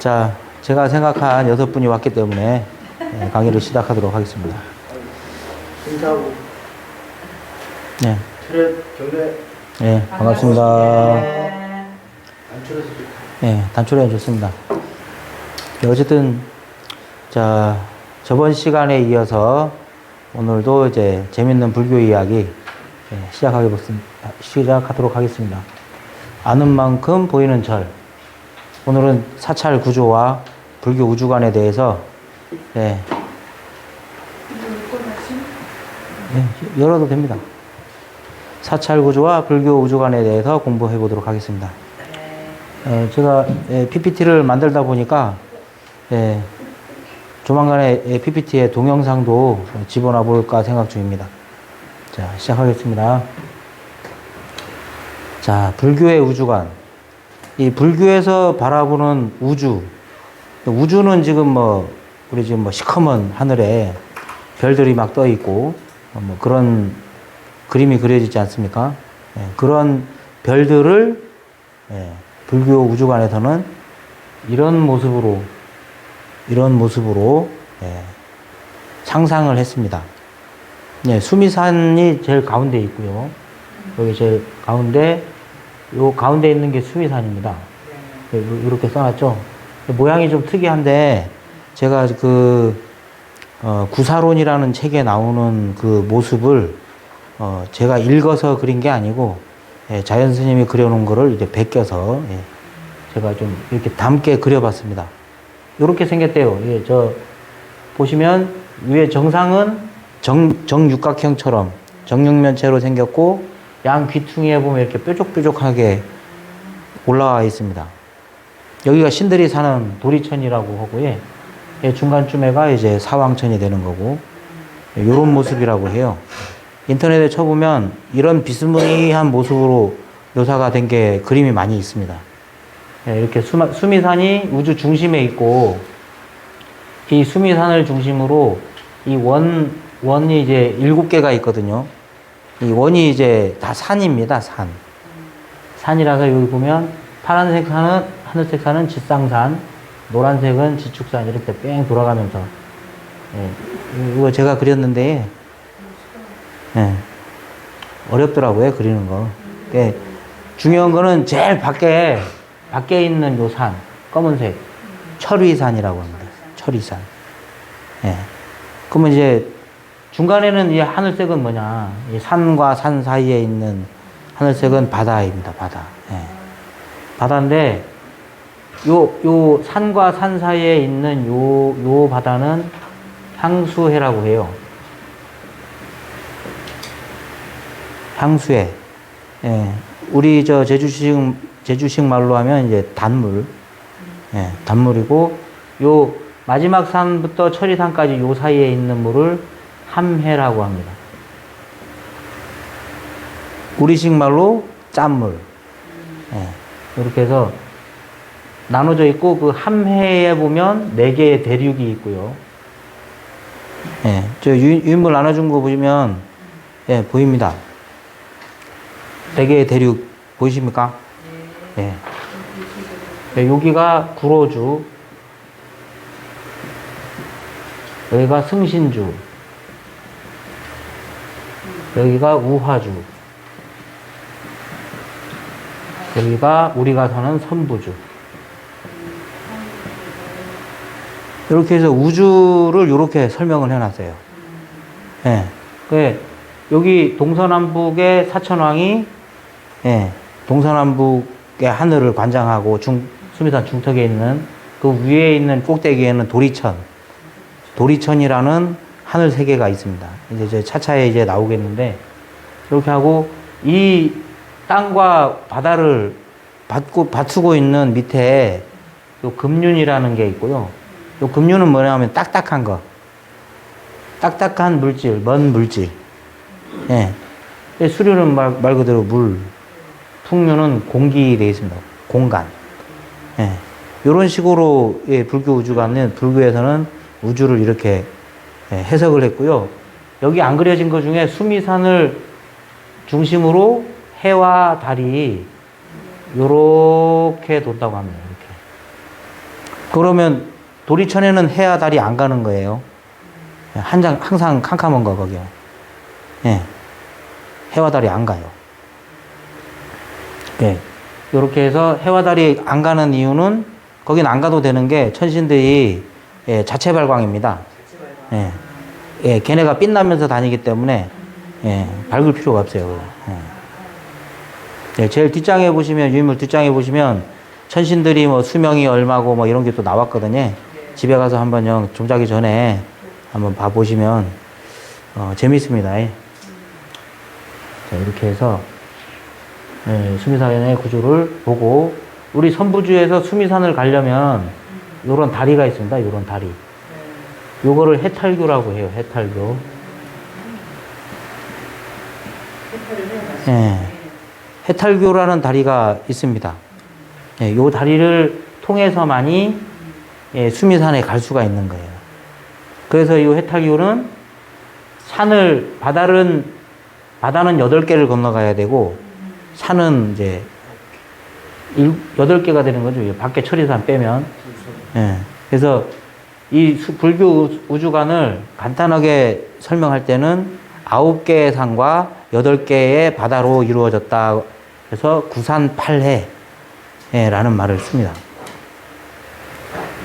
자, 제가 생각한 6분이 왔기 때문에 강의를 시작하도록 하겠습니다. 인사하고 네, 차렷 경례. 네, 반갑습니다. 안철수 좋다. 네, 단촐해 좋습니다. 네, 어쨌든, 자, 저번 시간에 이어서 오늘도 이제 재밌는 불교 이야기 시작하도록 하겠습니다. 아는 만큼 보이는 절. 오늘은 사찰 구조와 불교 우주관에 대해서 열어도 됩니다. 사찰 구조와 불교 우주관에 대해서 공부해 보도록 하겠습니다. 제가 PPT를 만들다 보니까 조만간에 PPT에 동영상도 집어넣어 볼까 생각 중입니다. 자, 시작하겠습니다. 자, 불교의 우주관. 이 불교에서 바라보는 우주. 우주는 지금 우리 지금 시커먼 하늘에 별들이 막 떠 있고, 그런 그림이 그려지지 않습니까? 그런 별들을, 불교 우주관에서는 이런 모습으로, 상상을 했습니다. 수미산이 제일 가운데 있고요. 여기 제일 가운데, 요 가운데 있는 게 수미산입니다. 이렇게 써놨죠. 모양이 좀 특이한데 제가 구사론이라는 책에 나오는 그 모습을 제가 읽어서 그린 게 아니고 자연 스님이 그려놓은 거를 이제 베껴서 제가 좀 이렇게 담게 그려봤습니다. 이렇게 생겼대요. 저 보시면 위에 정상은 정육각형처럼 정육면체로 생겼고 양 귀퉁이에 보면 이렇게 뾰족뾰족하게 올라와 있습니다. 여기가 신들이 사는 도리천이라고 하고요. 중간쯤에가 이제 사왕천이 되는 거고, 요런 모습이라고 해요. 인터넷에 쳐보면 이런 비스무리한 모습으로 묘사가 된 게 그림이 많이 있습니다. 이렇게 수미산이 우주 중심에 있고, 이 수미산을 중심으로 이 원이 이제 7개가 있거든요. 이 원이 이제 다 산입니다, 산. 산이라서 여기 보면 파란색 산은, 하늘색 산은 지쌍산, 노란색은 지축산, 이렇게 뺑 돌아가면서. 이거 제가 그렸는데, 어렵더라고요, 그리는 거. 중요한 거는 제일 밖에 있는 요 산, 검은색, 철위산이라고 합니다. 철위산. 그러면 이제 중간에는 이 하늘색은 뭐냐? 이 산과 산 사이에 있는 하늘색은 바다입니다. 바다. 바다인데 요 산과 산 사이에 있는 요 바다는 향수해라고 해요. 향수해. 우리 저 제주식 말로 하면 이제 단물. 단물이고 요 마지막 산부터 철이산까지 요 사이에 있는 물을 함해라고 합니다. 우리식 말로 짠물. 이렇게 해서 나눠져 있고, 그 함해에 보면 4개의 대륙이 있고요. 저 유인물 나눠준 거 보시면, 보입니다. 4개의 대륙 보이십니까? 여기가 구로주, 여기가 승신주, 여기가 우화주, 여기가 우리가 사는 선부주. 이렇게 해서 우주를 이렇게 설명을 해놨어요. 여기 동서남북의 사천왕이 동서남북의 하늘을 관장하고 수미산 중턱에 있는 그 위에 있는 꼭대기에는 도리천이라는 하늘 3개가 있습니다. 이제 차차에 이제 나오겠는데, 이렇게 하고 이 땅과 바다를 받치고 있는 밑에 요 금륜이라는 게 있고요. 요 금륜은 뭐냐면 딱딱한 거. 딱딱한 물질, 먼 물질. 수류는 말 그대로 물. 풍류는 공기 되어 있습니다. 공간. 요런 식으로 불교 우주관은, 불교에서는 우주를 이렇게 해석을 했고요. 여기 안 그려진 것 중에 수미산을 중심으로 해와 달이 요렇게 돈다고 합니다. 이렇게. 그러면 도리천에는 해와 달이 안 가는 거예요. 항상 캄캄한 거, 거기요. 예. 해와 달이 안 가요. 예. 이렇게 해서 해와 달이 안 가는 이유는 거긴 안 가도 되는 게 천신들이 예, 자체 발광입니다. 예. 예, 걔네가 빛나면서 다니기 때문에 예, 밝을 필요가 없어요. 예. 예, 제일 뒷장에 보시면 유인물 뒷장에 보시면 천신들이 뭐 수명이 얼마고 뭐 이런 게 또 나왔거든요. 집에 가서 한번 좀 자기 전에 한번 봐보시면 재밌습니다. 예. 자, 이렇게 해서 예, 수미산의 구조를 보고 우리 선부주에서 수미산을 가려면 요런 다리가 있습니다. 요런 다리. 요거를 해탈교라고 해요. 해탈교. 예. 해탈교라는 다리가 있습니다. 예, 요 다리를 통해서만이 예, 수미산에 갈 수가 있는 거예요. 그래서 이 해탈교는 바다는 8개를 건너가야 되고 산은 이제 8개가 되는 거죠. 밖에 천리산 빼면. 예. 그래서 이 불교 우주관을 간단하게 설명할 때는 9개의 산과 8개의 바다로 이루어졌다. 그래서 구산팔해 라는 말을 씁니다.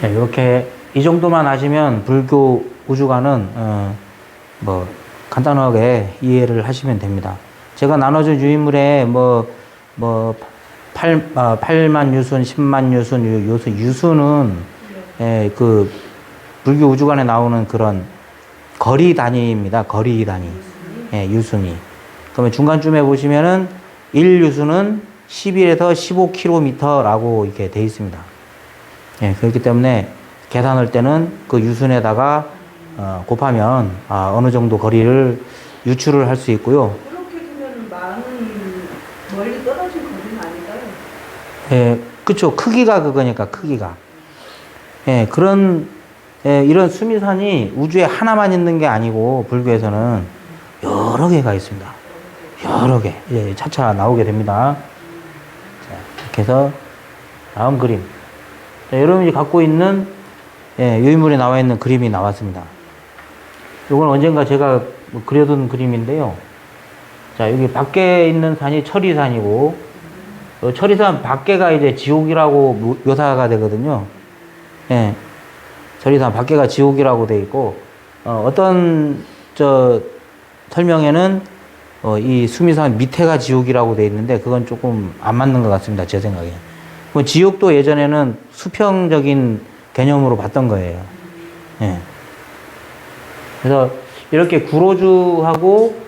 예, 이렇게 이 정도만 아시면 불교 우주관은 뭐 간단하게 이해를 하시면 됩니다. 제가 나눠준 유인물에 8만 유순, 10만 유순, 유순은 예, 그 불교 우주관에 나오는 그런 거리 단위입니다. 거리 단위. 예, 유순이. 그러면 중간쯤에 보시면은 1유순은 11에서 15km라고 이렇게 돼 있습니다. 예, 그렇기 때문에 계산할 때는 그 유순에다가 곱하면 어느 정도 거리를 유출을 할 수 있고요. 그렇게 되면 많은 멀리 떨어진 거리는 아닌가요? 예, 그쵸. 크기가 그거니까, 크기가. 예, 이런 수미산이 우주에 하나만 있는 게 아니고, 불교에서는 여러 개가 있습니다. 여러 개. 예, 차차 나오게 됩니다. 자, 이렇게 해서, 다음 그림. 자, 여러분이 갖고 있는, 예, 유인물에 나와 있는 그림이 나왔습니다. 이건 언젠가 제가 그려둔 그림인데요. 자, 여기 밖에 있는 산이 천리산이고, 천리산 밖에가 이제 지옥이라고 묘사가 되거든요. 예. 천리산 밖에가 지옥이라고 되어 있고, 어떤, 설명에는, 이 수미산 밑에가 지옥이라고 되어 있는데, 그건 조금 안 맞는 것 같습니다. 제 생각에. 뭐 지옥도 예전에는 수평적인 개념으로 봤던 거예요. 예. 그래서 이렇게 구로주하고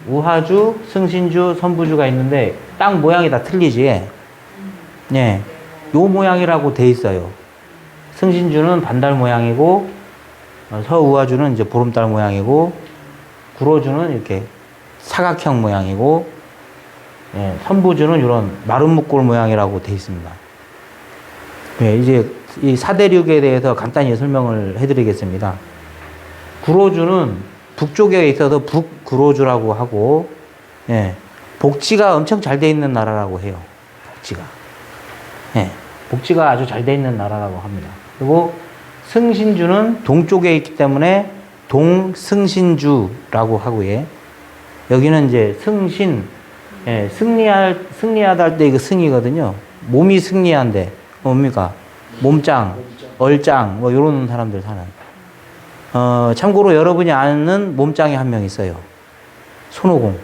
우하주, 승신주, 선부주가 있는데 땅 모양이 다 틀리지. 예. 요 모양이라고 돼 있어요. 승신주는 반달 모양이고 서우하주는 이제 보름달 모양이고 구로주는 이렇게 사각형 모양이고 예, 선부주는 이런 마름 목골 모양이라고 돼 있습니다. 예, 이제 이 사대륙에 대해서 간단히 설명을 해드리겠습니다. 구로주는 북쪽에 있어서 북구로주라고 하고, 예, 복지가 엄청 잘 돼 있는 나라라고 해요. 복지가. 예, 복지가 아주 잘 돼 있는 나라라고 합니다. 그리고 승신주는 동쪽에 있기 때문에 동승신주라고 하고요. 여기는 이제 승신, 예, 승리하다 할 때 이거 승이거든요. 몸이 승리한데, 뭡니까? 몸짱, 얼짱, 뭐, 요런 사람들 사는. 참고로 여러분이 아는 몸짱이 한 명 있어요. 손오공.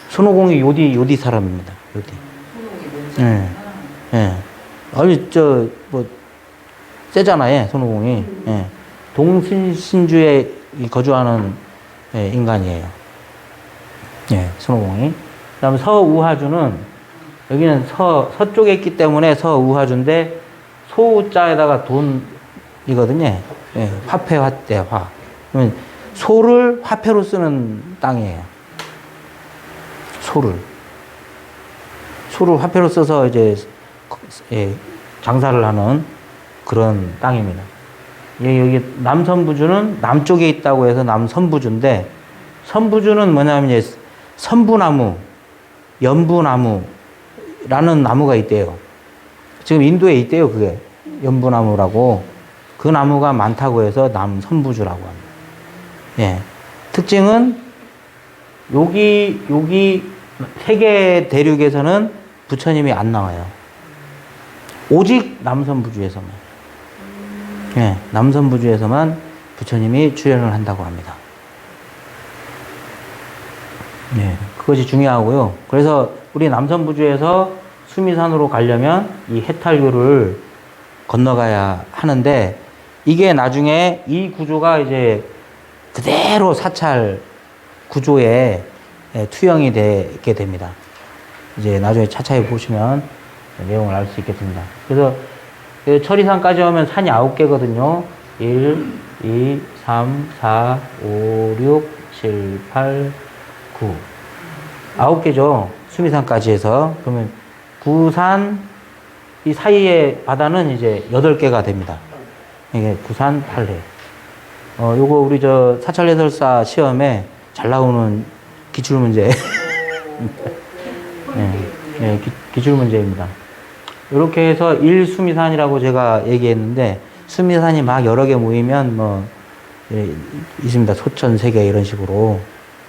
손오공이 요디 사람입니다. 요디. 예. 예. 아니, 세잖아요, 손오공이. 예. 동신주에 거주하는 예, 인간이에요. 예, 손오공이. 그 다음 서우하주는, 여기는 서쪽에 있기 때문에 서우하주인데, 소자에다가 돈이거든요. 예, 화폐, 화. 그러면 소를 화폐로 쓰는 땅이에요. 소를 화폐로 써서 이제, 예, 장사를 하는 그런 땅입니다. 예, 여기 남선부주는 남쪽에 있다고 해서 남선부주인데, 선부주는 뭐냐면 이제 선부나무, 연부나무라는 나무가 있대요. 지금 인도에 있대요, 그게. 연부나무라고 그 나무가 많다고 해서 남선부주라고 합니다. 예. 특징은 여기 세계 대륙에서는 부처님이 안 나와요. 오직 남선부주에서만. 예. 남선부주에서만 부처님이 출연을 한다고 합니다. 예. 그것이 중요하고요. 그래서 우리 남선부주에서 수미산으로 가려면 이 해탈교를 건너가야 하는데 이게 나중에 이 구조가 이제 그대로 사찰 구조에 투영이 되게 됩니다. 이제 나중에 차차히 보시면 내용을 알 수 있겠습니다. 그래서 철이산까지 오면 산이 9개거든요. 1, 2, 3, 4, 5, 6, 7, 8, 9. 9개죠. 수미산까지 해서. 그러면 구산, 이 사이의 바다는 이제 8개가 됩니다. 이게 구산 8회. 요거 우리 사찰해설사 시험에 잘 나오는 기출문제. 네, 기출문제입니다. 이렇게 해서 1수미산이라고 제가 얘기했는데, 수미산이 막 여러 개 모이면 있습니다. 소천 3개 이런 식으로.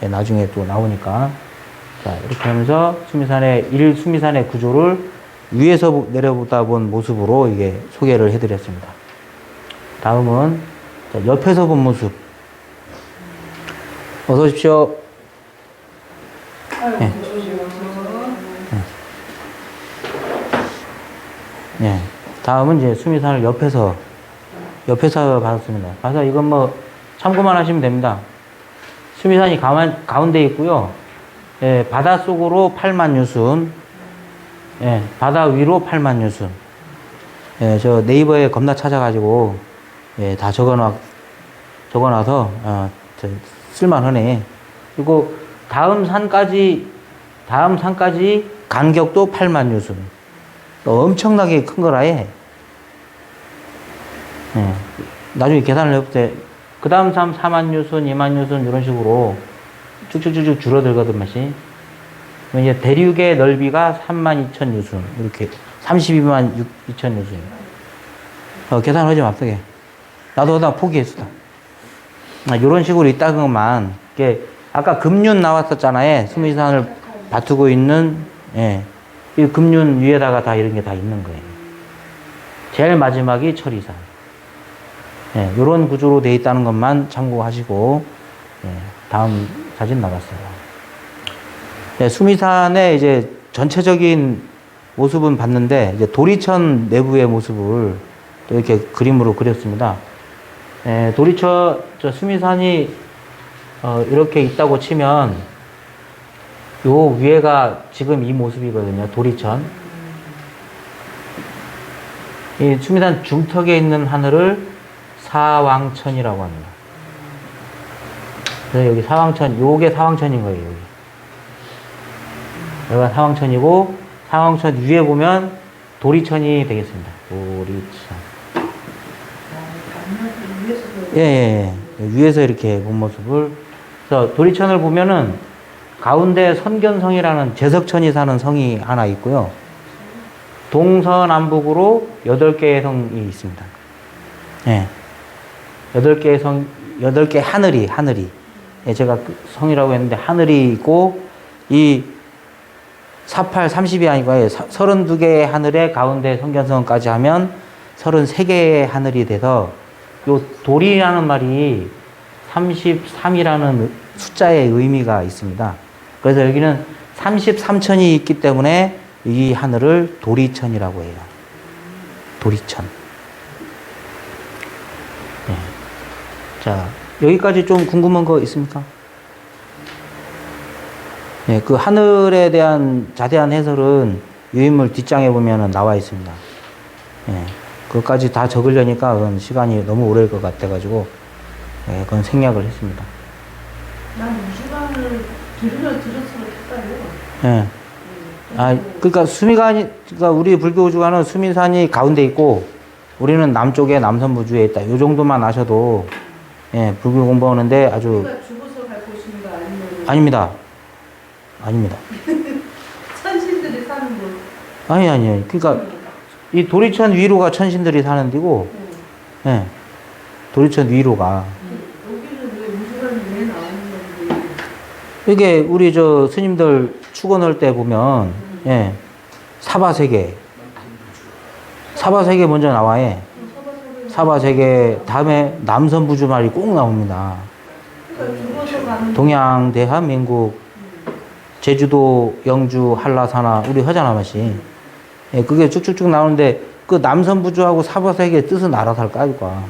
나중에 또 나오니까. 자, 이렇게 하면서 수미산의 1수미산의 구조를 위에서 내려보다 본 모습으로 이게 소개를 해드렸습니다. 다음은 옆에서 본 모습. 어서 오십시오. 네. 네. 다음은 이제 수미산을 옆에서 봤습니다. 봐서 이건 참고만 하시면 됩니다. 수미산이 가운데 있고요. 예, 바다 속으로 8만 유순, 예, 바다 위로 8만 유순. 예, 저 네이버에 겁나 찾아가지고, 예, 다 적어놔서, 쓸만하네. 그리고 다음 산까지 간격도 8만 유순. 엄청나게 큰 거라해. 예, 나중에 계산을 해볼 때, 그 다음 산 4만 유순, 2만 유순, 이런 식으로 쭉쭉쭉쭉 줄어들거든, 맛이. 이제 대륙의 넓이가 3만 2천 유순, 이렇게 32만 2천 유순. 계산하지 맙소게. 나도 다 포기했어. 이런 식으로 있다는 것만, 아까 금륜 나왔었잖아요. 수미산을 다투고 있는, 예. 이 금륜 위에다가 다 이런 게 다 있는 거예요. 제일 마지막이 철이산. 예, 요런 구조로 되어 있다는 것만 참고하시고, 예, 다음 사진 나갔어요. 네, 수미산의 이제 전체적인 모습은 봤는데, 이제 도리천 내부의 모습을 또 이렇게 그림으로 그렸습니다. 네, 수미산이, 이렇게 있다고 치면, 요 위에가 지금 이 모습이거든요. 도리천. 이 수미산 중턱에 있는 하늘을 사왕천이라고 합니다. 그래서 여기 사왕천, 요게 사왕천인 거예요, 여기. 여기가 사왕천이고, 사왕천 위에 보면 도리천이 되겠습니다. 도리천. 예. 위에서 이렇게 본 모습을. 그래서 도리천을 보면은 가운데 선견성이라는 제석천이 사는 성이 하나 있고요. 동서남북으로 8개의 성이 있습니다. 예. 8개 하늘이. 예, 제가 성이라고 했는데 하늘이 있고, 이 48, 30이 아니고 32개의 하늘에 가운데 성견성까지 하면 33개의 하늘이 돼서 요 돌이라는 말이 33이라는 숫자의 의미가 있습니다. 그래서 여기는 33천이 있기 때문에 이 하늘을 도리천이라고 해요. 도리천. 네. 자, 여기까지 좀 궁금한 거 있습니까? 네, 그 하늘에 대한 자세한 해설은 유인물 뒷장에 보면 나와 있습니다. 네, 그것까지 다 적으려니까 그건 시간이 너무 오래일 것 같아가지고, 네, 그건 생략을 했습니다. 난 이 시간을 들을수록 헷갈려. 네. 그러니까 우리 불교 주관은 수미산이 가운데 있고, 우리는 남쪽에 남선부주에 있다. 요 정도만 아셔도, 예, 불교 공부하는데 아주. 우리가 죽어서 갈 곳인가 아니면. 아닙니다. 선신들이 사는 곳. 아니. 그러니까 이 도리천 위로가 천신들이 사는 데고, 예. 도리천 위로가. 여기는 왜 우주관이 왜 나오는 건데? 이게 우리 저 스님들 축원할 때 보면, 예. 사바세계. 사바세계 먼저 나와요. 사바세계 다음에 남선부주 말이 꼭 나옵니다. 그러니까 죽어서 가는 동양, 대한민국, 제주도, 영주, 한라산하, 우리 허자나마시. 예, 그게 쭉쭉쭉 나오는데, 그 남선부주하고 사바세계의 뜻은 알아서 할 거야.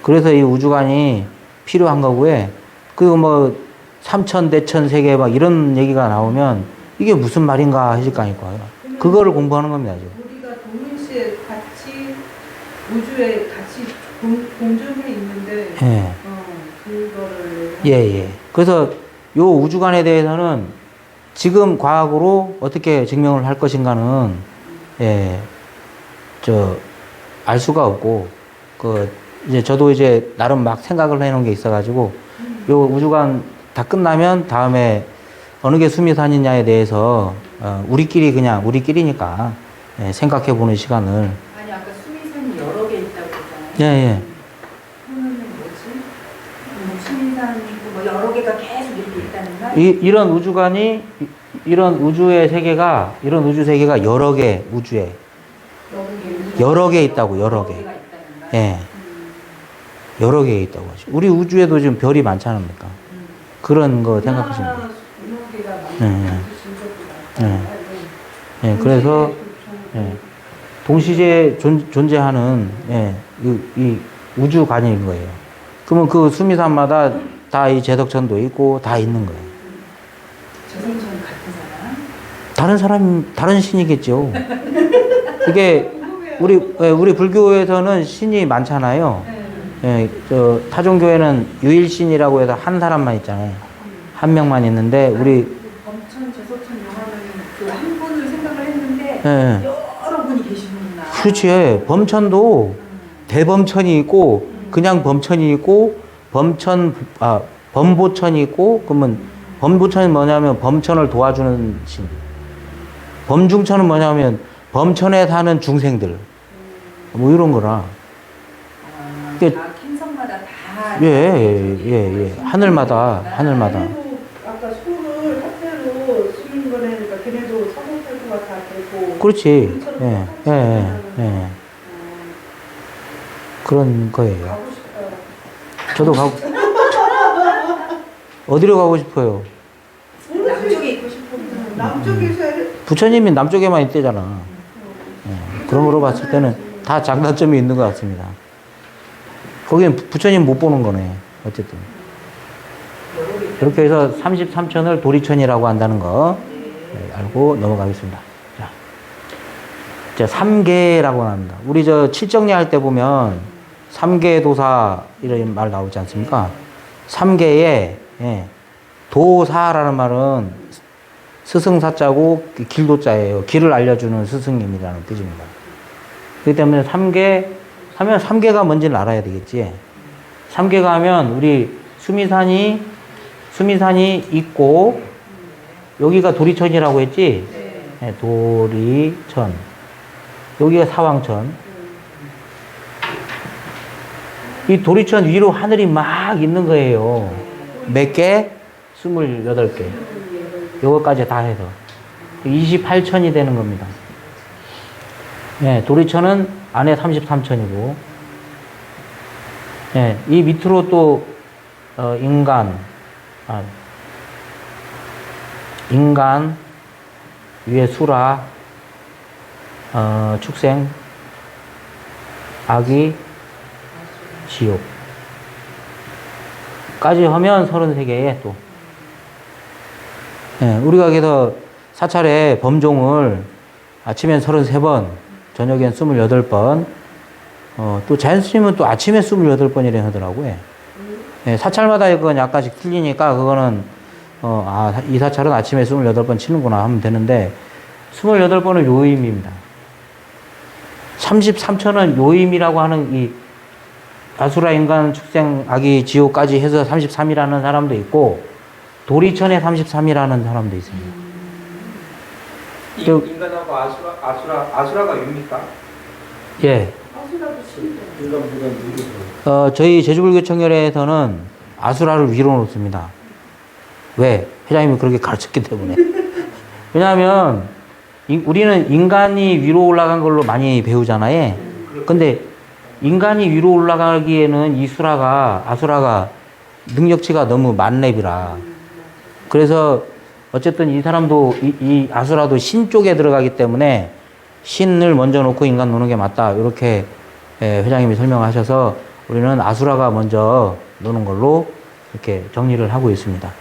그래서 이 우주관이 필요한 거고요. 그리고 뭐, 삼천, 대천, 세계 막 이런 얘기가 나오면, 이게 무슨 말인가 하실 거 아닐까요? 그거를 공부하는 겁니다, 지금. 우리가 동일시에 같이 우주에 같이 공존해 있는데 예. 그거를 예, 예. 그래서 요 우주관에 대해서는 지금 과학으로 어떻게 증명을 할 것인가는, 예, 알 수가 없고, 이제 저도 이제 나름 막 생각을 해놓은 게 있어가지고, 요 우주관 다 끝나면 다음에 어느 게 수미산이냐에 대해서, 우리끼리니까, 예, 생각해 보는 시간을. 아니 아까 수미산이 여러 개 있다고 했잖아요. 예, 예. 그거는 뭐지? 수미산이 뭐 여러 개가 계속 이렇게 있다는 말? 이런 우주관이, 이런 우주의 세계가, 이런 우주 세계가 여러 개, 우주에. 여러 개 있다고, 여러 개. 개가 있다는 말? 예. 여러 개 있다고 하죠. 우리 우주에도 지금 별이 많지 않습니까? 그런 거 생각하시면 돼요. 예, 그래서, 예, 동시에 존재하는, 예, 이 우주관인 거예요. 그러면 그 수미산마다 다 이 제덕천도 있고 다 있는 거예요. 재성천 같은 사람? 다른 신이겠죠. 이게, 우리 불교에서는 신이 많잖아요. 예, 타종교회는 유일신이라고 해서 한 사람만 있잖아요. 한 명만 있는데, 우리, 범천, 재성천 용하면 그 한 분을 생각을 했는데 예, 여러 분이 계시는구나. 그렇지. 예. 범천도 대범천이 있고, 그냥 범천이 있고, 범보천이 있고, 그러면 범보천이 뭐냐면 범천을 도와주는 신. 범중천은 뭐냐면 범천에 사는 중생들. 뭐 이런 거라. 다 캔성마다 다. 예. 하늘마다. 걔네도 아까 소를 화폐로 쓰는 거니까 걔네도 사법활동가 다 되고 그렇지. 우리처럼 예. 그런 거예요. 가고 싶어요. 저도 어디로 가고 싶어요? 남쪽에 있고 싶은데. 남쪽에서 부처님이 남쪽에만 있대잖아. 예, 그런 거로 봤을 때는 다 장단점이 있는 것 같습니다. 거기는 부처님 못 보는 거네. 어쨌든. 이렇게 해서 33천을 도리천이라고 한다는 거, 예, 알고 넘어가겠습니다. 자, 3계라고 합니다. 우리 칠정리 할 때 보면 3계 도사 이런 말 나오지 않습니까? 3계에, 예, 도사라는 말은 스승사자고 길도자예요. 길을 알려주는 스승님이라는 뜻입니다. 그렇기 때문에 3계 하면 3계가 뭔지를 알아야 되겠지. 3계가 하면 우리 수미산이 있고, 여기가 도리천이라고 했지? 네, 도리천. 여기가 사왕천. 이 도리천 위로 하늘이 막 있는 거예요. 몇 개? 28개. 요거까지 다 해서 28천이 되는 겁니다. 네, 도리천은 안에 33천이고, 네, 이 밑으로 또 인간 위에 수라, 축생, 아기, 지옥 까지 하면 33개에 또, 예, 우리가 그래서 사찰에 범종을 아침엔 33번, 저녁엔 28번, 또 자연스님은 또 아침에 28번이라 하더라고요. 예, 사찰마다 이건 약간씩 틀리니까 그거는, 이 사찰은 아침에 28번 치는구나 하면 되는데, 28번은 요임입니다. 33천은 요임이라고 하는 이 아수라, 인간, 축생, 아기, 지옥까지 해서 33이라는 사람도 있고, 도리천에 33이라는 사람도 있습니다. 인간하고 아수라가 유입니까? 예. 아수라도 신데 인간보다 누구죠? 저희 제주불교청결회에서는 아수라를 위로 놓습니다. 왜? 회장님이 그렇게 가르쳤기 때문에. 왜냐하면 우리는 인간이 위로 올라간 걸로 많이 배우잖아요. 근데 인간이 위로 올라가기에는 이 아수라가 능력치가 너무 만렙이라. 그래서 어쨌든 이 사람도 이 아수라도 신 쪽에 들어가기 때문에 신을 먼저 놓고 인간 노는 게 맞다. 이렇게 회장님이 설명하셔서 우리는 아수라가 먼저 노는 걸로 이렇게 정리를 하고 있습니다.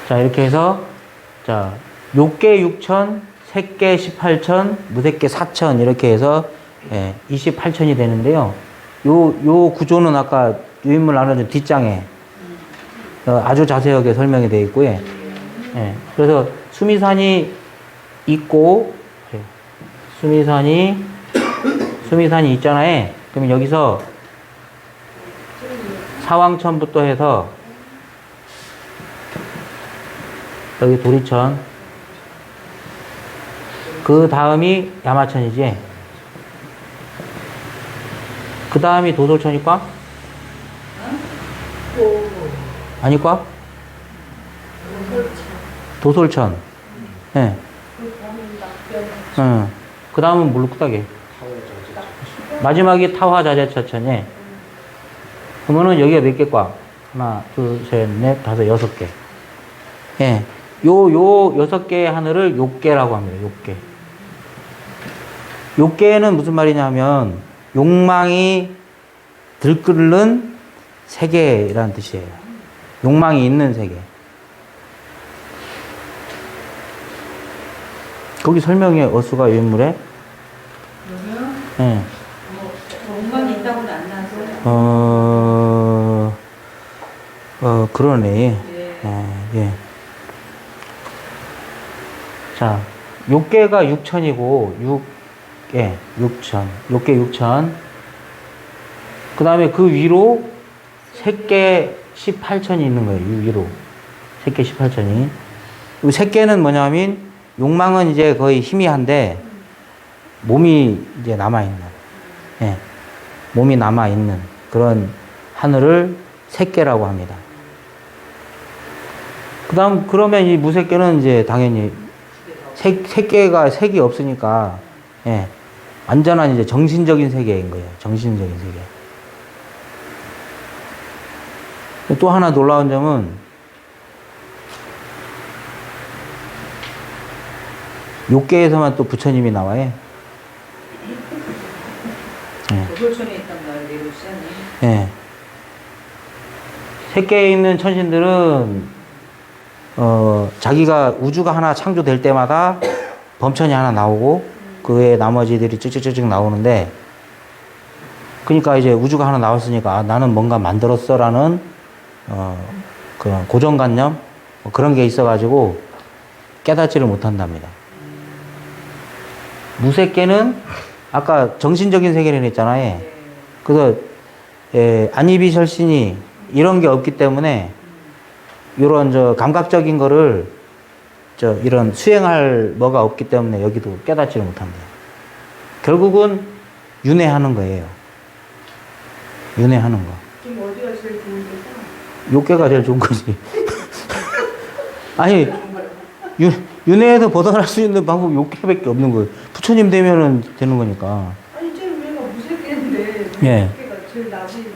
자, 이렇게 해서 자, 욕계 6천, 색계 18천, 무색계 4천 이렇게 해서 28천이 되는데요. 요 구조는 아까 유인물 나눠준 뒷장에 아주 자세하게 설명이 되어 있고요. 그래서 수미산이 있고 수미산이 있잖아요. 그러면 여기서 사왕천부터 해서 여기 도리천, 그 다음이 야마천이지. 그 다음이 도솔천일까? 아닐까? 도솔천. 예. 그 다음은 물루쿠다게. 마지막이 타화자재차천이. 그러면은 여기가 몇 개과? 하나, 둘, 셋, 넷, 다섯, 6개. 예. 요 6개의 하늘을 욕계라고 합니다. 욕계. 욕계는 무슨 말이냐면, 욕망이 들끓는 세계라는 뜻이에요. 욕망이 있는 세계. 거기 설명해, 어수가 유인물에? 여기요? 예. 욕망이 있다고는 안 나왔어요. 그러네. 예. 예. 자, 욕계가 6천이고, 욕계 6천. 그 다음에 그 위로 색계 18천이 있는 거예요. 위로. 색계 18천이. 이 색계는 뭐냐면, 욕망은 이제 거의 희미한데, 몸이 이제 남아있는, 몸이 남아있는 그런 하늘을 색계라고 합니다. 그러면 이 무색계는 이제 당연히 색계가 색이 없으니까, 완전한 이제 정신적인 세계인 거예요. 정신적인 세계. 또 하나 놀라운 점은, 욕계에서만 또 부처님이 나와요. 도솔천에 있단 말을 내놓으시잖아요. 예. 색계에 있는 천신들은, 자기가 우주가 하나 창조될 때마다 범천이 하나 나오고, 그 외에 나머지들이 쭉쭉쭉 나오는데, 그러니까 이제 우주가 하나 나왔으니까, 나는 뭔가 만들었어라는, 그런 고정관념? 그런 게 있어가지고, 깨닫지를 못한답니다. 무색계는 아까 정신적인 세계를 했잖아요. 그래서 안이비 설신이 이런 게 없기 때문에 이런 감각적인 거를 이런 수행할 뭐가 없기 때문에 여기도 깨닫지를 못합니다. 결국은 윤회하는 거예요. 윤회하는 거. 지금 어디가 제일 좋은 데가? 욕계가 제일 좋은 거지. 아니 윤회에서 벗어날 수 있는 방법이 욕계밖에 없는 거예요. 부처님 되면은 되는 거니까. 아니 쟤는 왜가 무색계인데 예. 무색계가 제일 낮이 있는데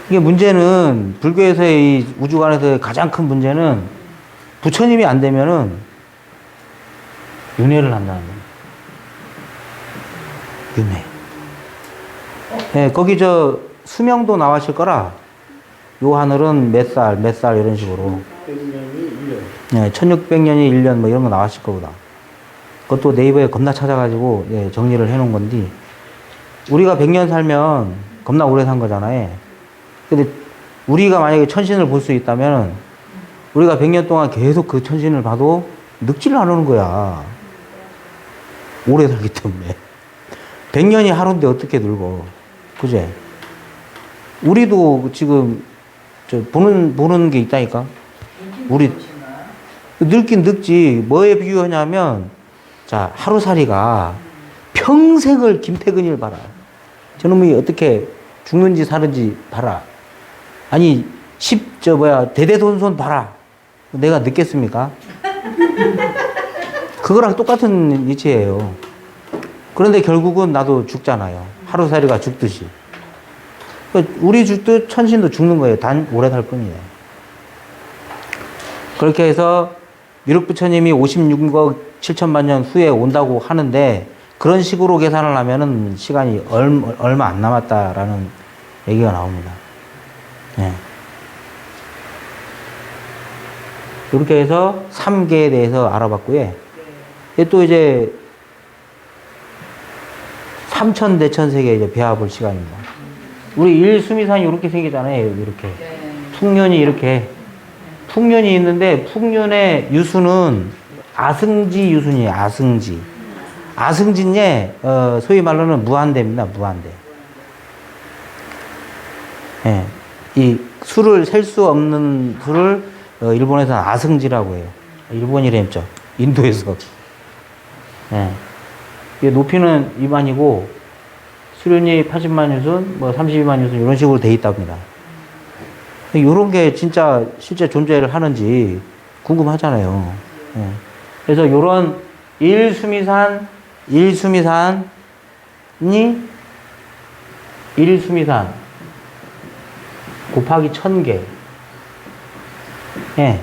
이게 문제는 불교에서의 이 우주관에서의 가장 큰 문제는 부처님이 안 되면은 윤회를 한다는 거예요. 윤회. 예, 거기 수명도 나와실 거라. 요 하늘은 몇 살 이런 식으로. 100년이 1년. 예, 1600년이 1년 뭐 이런 거 나왔을 거보다. 그것도 네이버에 겁나 찾아가지고 정리를 해놓은 건데, 우리가 100년 살면 겁나 오래 산 거잖아요. 근데 우리가 만약에 천신을 볼 수 있다면 우리가 100년 동안 계속 그 천신을 봐도 늙지를 않는 거야. 오래 살기 때문에. 100년이 하루인데 어떻게 늙어. 그제? 우리도 지금 보는 게 있다니까. 우리 늙긴 늙지. 뭐에 비유하냐면, 자, 하루살이가 평생을 김태근이를 봐라. 저놈이 어떻게 죽는지 사는지 봐라. 아니, 대대손손 봐라. 내가 늦겠습니까? 그거랑 똑같은 이치예요. 그런데 결국은 나도 죽잖아요. 하루살이가 죽듯이. 우리 죽듯 천신도 죽는 거예요. 단 오래 살 뿐이에요. 그렇게 해서 미륵부처님이 56억 7천만 년 후에 온다고 하는데 그런 식으로 계산을 하면은 시간이 얼마 안 남았다라는 얘기가 나옵니다. 네. 이렇게 해서 3계에 대해서 알아봤고요. 또 이제 삼천대천세계 이제 배워볼 시간입니다. 우리 일수미산이 이렇게 생기잖아요. 이렇게. 풍년이 이렇게. 풍년이 있는데 풍년의 유수는 아승지 유순이에요. 아승지. 아승지에 소위 말로는 무한대입니다. 무한대. 예. 이 수를 셀 수 없는 수를 일본에서는 아승지라고 해요. 일본이랬죠. 인도에서. 예. 이게 높이는 2만이고 수련이 80만 유순, 뭐 32만 유순 이런 식으로 돼 있답니다. 이런 게 진짜 실제 존재를 하는지 궁금하잖아요. 예. 그래서 이런 일수미산이 일수미산 곱하기 1000개. 예.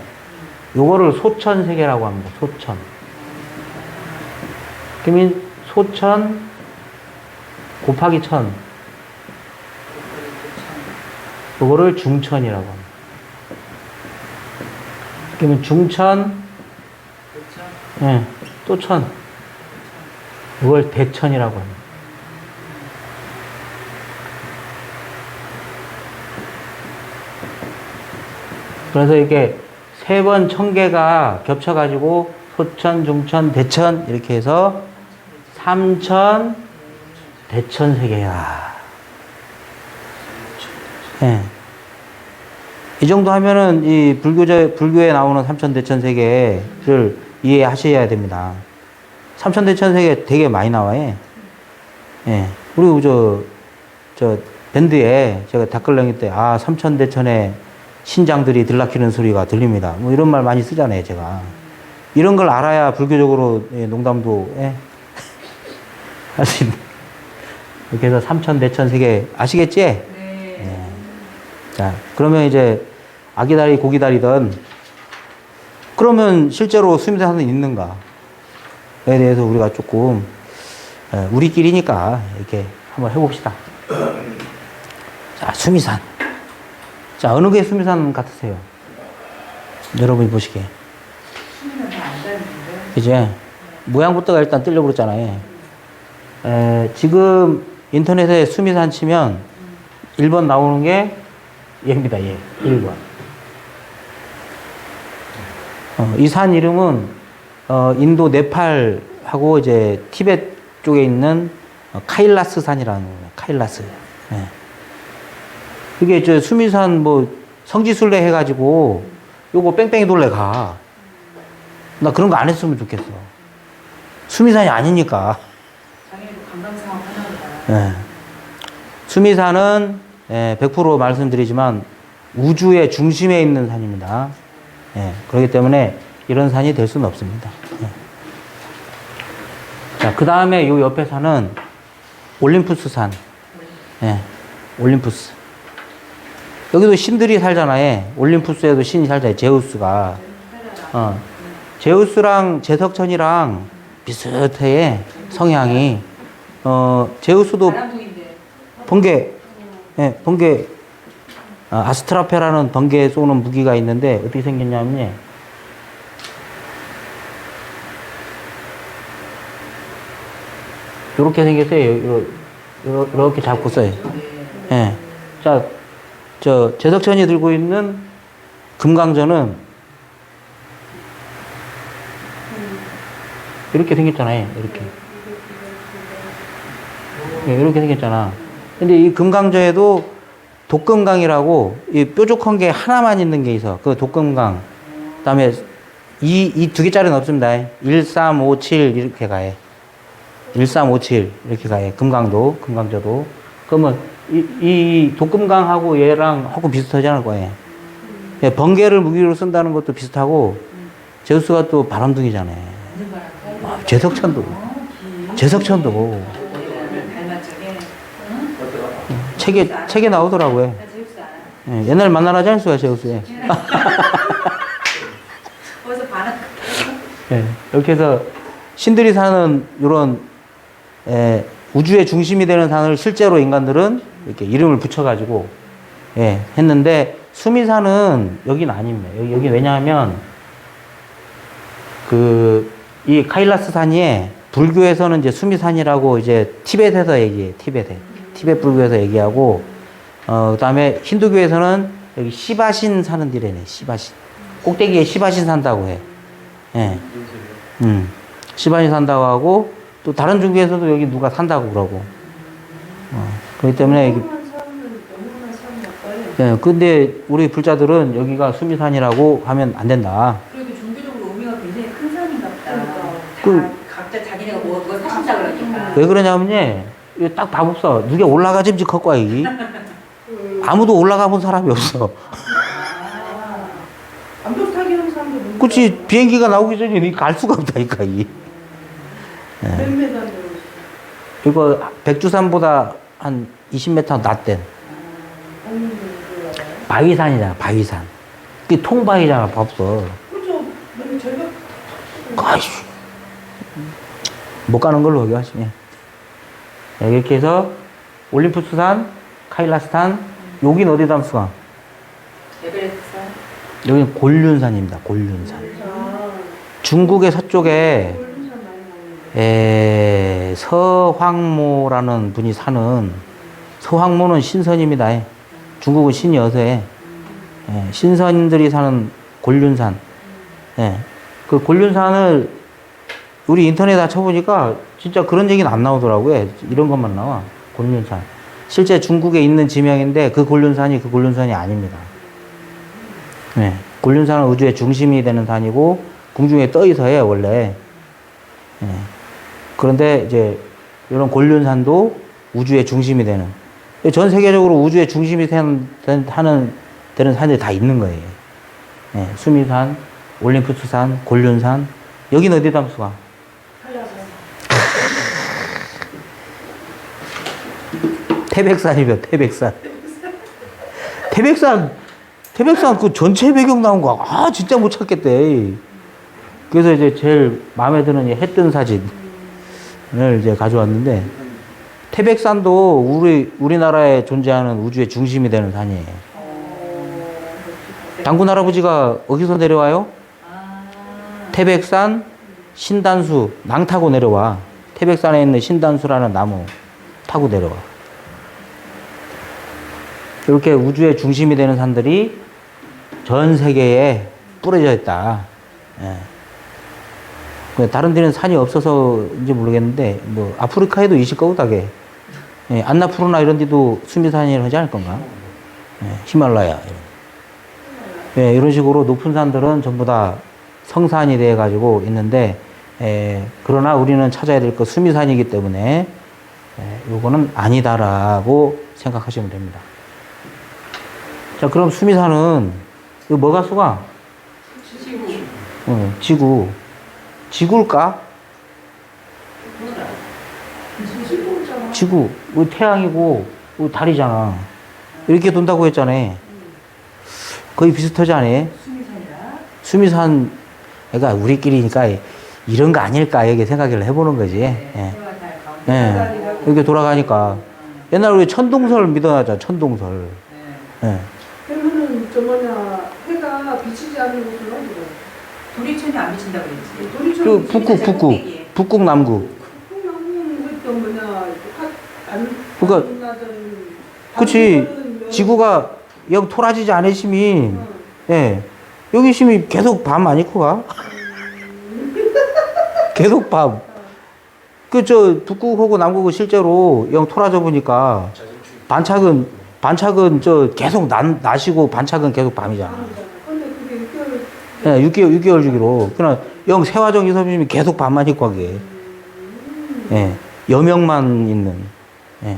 요거를 소천세계라고 합니다. 소천. 그러면 소천 곱하기 1000. 요거를 중천이라고 합니다. 그러면 중천, 예, 또 천. 이걸 대천이라고 합니다. 그래서 이렇게 3번 1000개가 겹쳐가지고 소천, 중천, 대천 이렇게 해서 3천 대천세계야. 예. 이 정도 하면은 이 불교에 나오는 삼천대천세계를 이해하셔야 됩니다. 삼천대천세계 되게 많이 나와요. 예. 그리고 저 밴드에 제가 닭글렁이 때, 삼천대천의 신장들이 들락히는 소리가 들립니다. 뭐 이런 말 많이 쓰잖아요, 제가. 이런 걸 알아야 불교적으로 농담도, 할 수 있는. 이렇게 해서 삼천대천세계 아시겠지? 네. 자, 그러면 이제 아기다리 고기다리든 그러면 실제로 수미산은 있는가에 대해서 우리가 조금 우리끼리니까 이렇게 한번 해봅시다. 자, 수미산. 자, 어느 게 수미산 같으세요? 여러분이 보시기에. 이제 모양부터가 일단 뜨려고 그랬잖아요. 지금 인터넷에 수미산 치면 1번 나오는 게 얘입니다. 얘. 1번. 이 산 이름은 인도 네팔하고 이제 티베트 쪽에 있는 카일라스 산이라는 거예요. 카일라스. 네. 그게 저 수미산 뭐 성지순례 해가지고 요거 뺑뺑이 돌래 가. 나 그런 거 안 했으면 좋겠어. 수미산이 아니니까. 장애도 관광상업 하나보다. 네. 수미산은 100% 말씀드리지만 우주의 중심에 있는 산입니다. 그렇기 때문에 이런 산이 될 수는 없습니다. 자, 그 다음에 요 옆에 산은 올림푸스 산. 올림푸스. 여기도 신들이 살잖아요. 올림푸스에도 신이 살잖아요. 제우스가. 제우스랑 제석천이랑 비슷해. 성향이. 제우스도 번개, 번개, 아스트라페라는 번개 쏘는 무기가 있는데 어떻게 생겼냐면요. 이렇게 생겼어요. 이렇게 잡고 써요. 예. 자, 제석천이 들고 있는 금강전은 이렇게 생겼잖아요. 이렇게. 이렇게 생겼잖아. 근데 이 금강저에도 독금강이라고 이 뾰족한 게 하나만 있는 게 있어. 그 독금강. 그 다음에 이 두 개짜리는 없습니다. 1, 3, 5, 7 이렇게 가요. 1357 이렇게 가요. 금강도, 금강저도. 그러면 이 독금강하고 얘랑 하고 비슷하지 않을 거예요. 예, 번개를 무기로 쓴다는 것도 비슷하고 제우스가 또 바람둥이잖아요. 제석천도. 제석천도. 책에 나오더라고요. 예, 옛날 만나라 잘수가 제우스에. 거기서 반응. 예, 이렇게 해서 신들이 사는 이런 우주의 중심이 되는 산을 실제로 인간들은 이렇게 이름을 붙여가지고 했는데 수미산은 여기는 아닙니다. 여기 왜냐하면 이 카일라스 산이 불교에서는 이제 수미산이라고 이제 티벳에서 얘기해. 티벳 불교에서 얘기하고 그다음에 힌두교에서는 여기 시바신 사는 데래네. 시바신 꼭대기에 시바신 산다고 해. 예. 시바신 산다고 하고 또 다른 종교에서도 여기 누가 산다고 그러고. 그렇기 때문에 여기 예, 근데 우리 불자들은 여기가 수미산이라고 하면 안 된다. 그래도 종교적으로 의미가 굉장히 큰 산인가 보다. 그- 각자 자기네가 뭐 사신다 그러니까. 왜 그러냐면요, 이거 딱 봐봅사. 누가 올라가지 할 거야, 이. 아무도 올라가 본 사람이 없어. 암벽 타기 하는 사람도 못 그치, 비행기가 나오기 전에 갈 수가 없다니까, 이. 몇 메다인데. 이거 백두산보다 한 20m 낮댄 바위산이잖아, 바위산. 그게 통바위잖아, 밥써. 그렇죠. 근데 저희가 아이씨. 못 가는 걸로 여기 하시면. 이렇게 해서 올림푸스산, 카일라스산, 여긴 어디 담수가? 에베레스트산. 여기는 곤륜산입니다. 곤륜산. 아, 중국의 서쪽에 골든산 많이 나오는데. 서황모라는 분이 사는, 서황모는 신선입니다. 중국은 신이 어서해. 신선들이 사는 곤륜산. 그 곤륜산을 우리 인터넷에 다 쳐보니까 진짜 그런 얘기는 안 나오더라고요. 이런 것만 나와. 곤륜산. 실제 중국에 있는 지명인데 그 곤륜산이 아닙니다. 곤륜산은 우주의 중심이 되는 산이고 궁중에 떠 있어요, 원래. 그런데 이제 이런 곤륜산도 우주의 중심이 되는, 전 세계적으로 우주의 중심이 되는 산들이 다 있는 거예요. 수미산, 올림푸스산, 곤륜산. 여긴 어디 담수가? 태백산이며, 태백산. 태백산 그 전체 배경 나온 거, 진짜 못 찾겠대. 그래서 이제 제일 마음에 드는 해 뜬 사진을 이제 가져왔는데, 태백산도 우리나라에 존재하는 우주의 중심이 되는 산이에요. 당군 할아버지가 어디서 내려와요? 태백산 신단수, 낭 타고 내려와. 태백산에 있는 신단수라는 나무 타고 내려와. 이렇게 우주의 중심이 되는 산들이 전 세계에 뿌려져 있다. 다른 데는 산이 없어서인지 모르겠는데, 뭐, 아프리카에도 있을 거고, 다게. 안나푸르나 이런 데도 수미산이라고 하지 않을 건가? 히말라야. 이런 식으로 높은 산들은 전부 다 성산이 되어가지고 있는데, 그러나 우리는 찾아야 될 거 수미산이기 때문에, 요거는 아니다라고 생각하시면 됩니다. 자, 그럼 수미산은, 이거 뭐가 수가? 지구. 지구일까? 지구. 우리 태양이고, 우리 달이잖아. 이렇게 돈다고 했잖아. 거의 비슷하지 않아? 수미산, 그러니까 우리끼리니까 이런 거 아닐까, 이렇게 생각을 해보는 거지. 이렇게 돌아가니까. 옛날 우리 천동설 믿어하자, 천동설. 그러면은 해가 비치지 않는 곳은 어디로? 도리천이 안 비친다고 그랬지. 북극, 남극. 그러니까, 그치. 지구가 영 토라지지 않으심이, 여기 심이 계속 밤 안 입고 가? 계속 밤. 북극하고 남극은 실제로 영 토라져 보니까 반착은 계속 낮이고 반착은 계속 밤이잖아. 근데 그게 6개월 주기로. 그냥 영 세화정 이섭심이 계속 밤만 입고 하게. 여명만 있는, 예.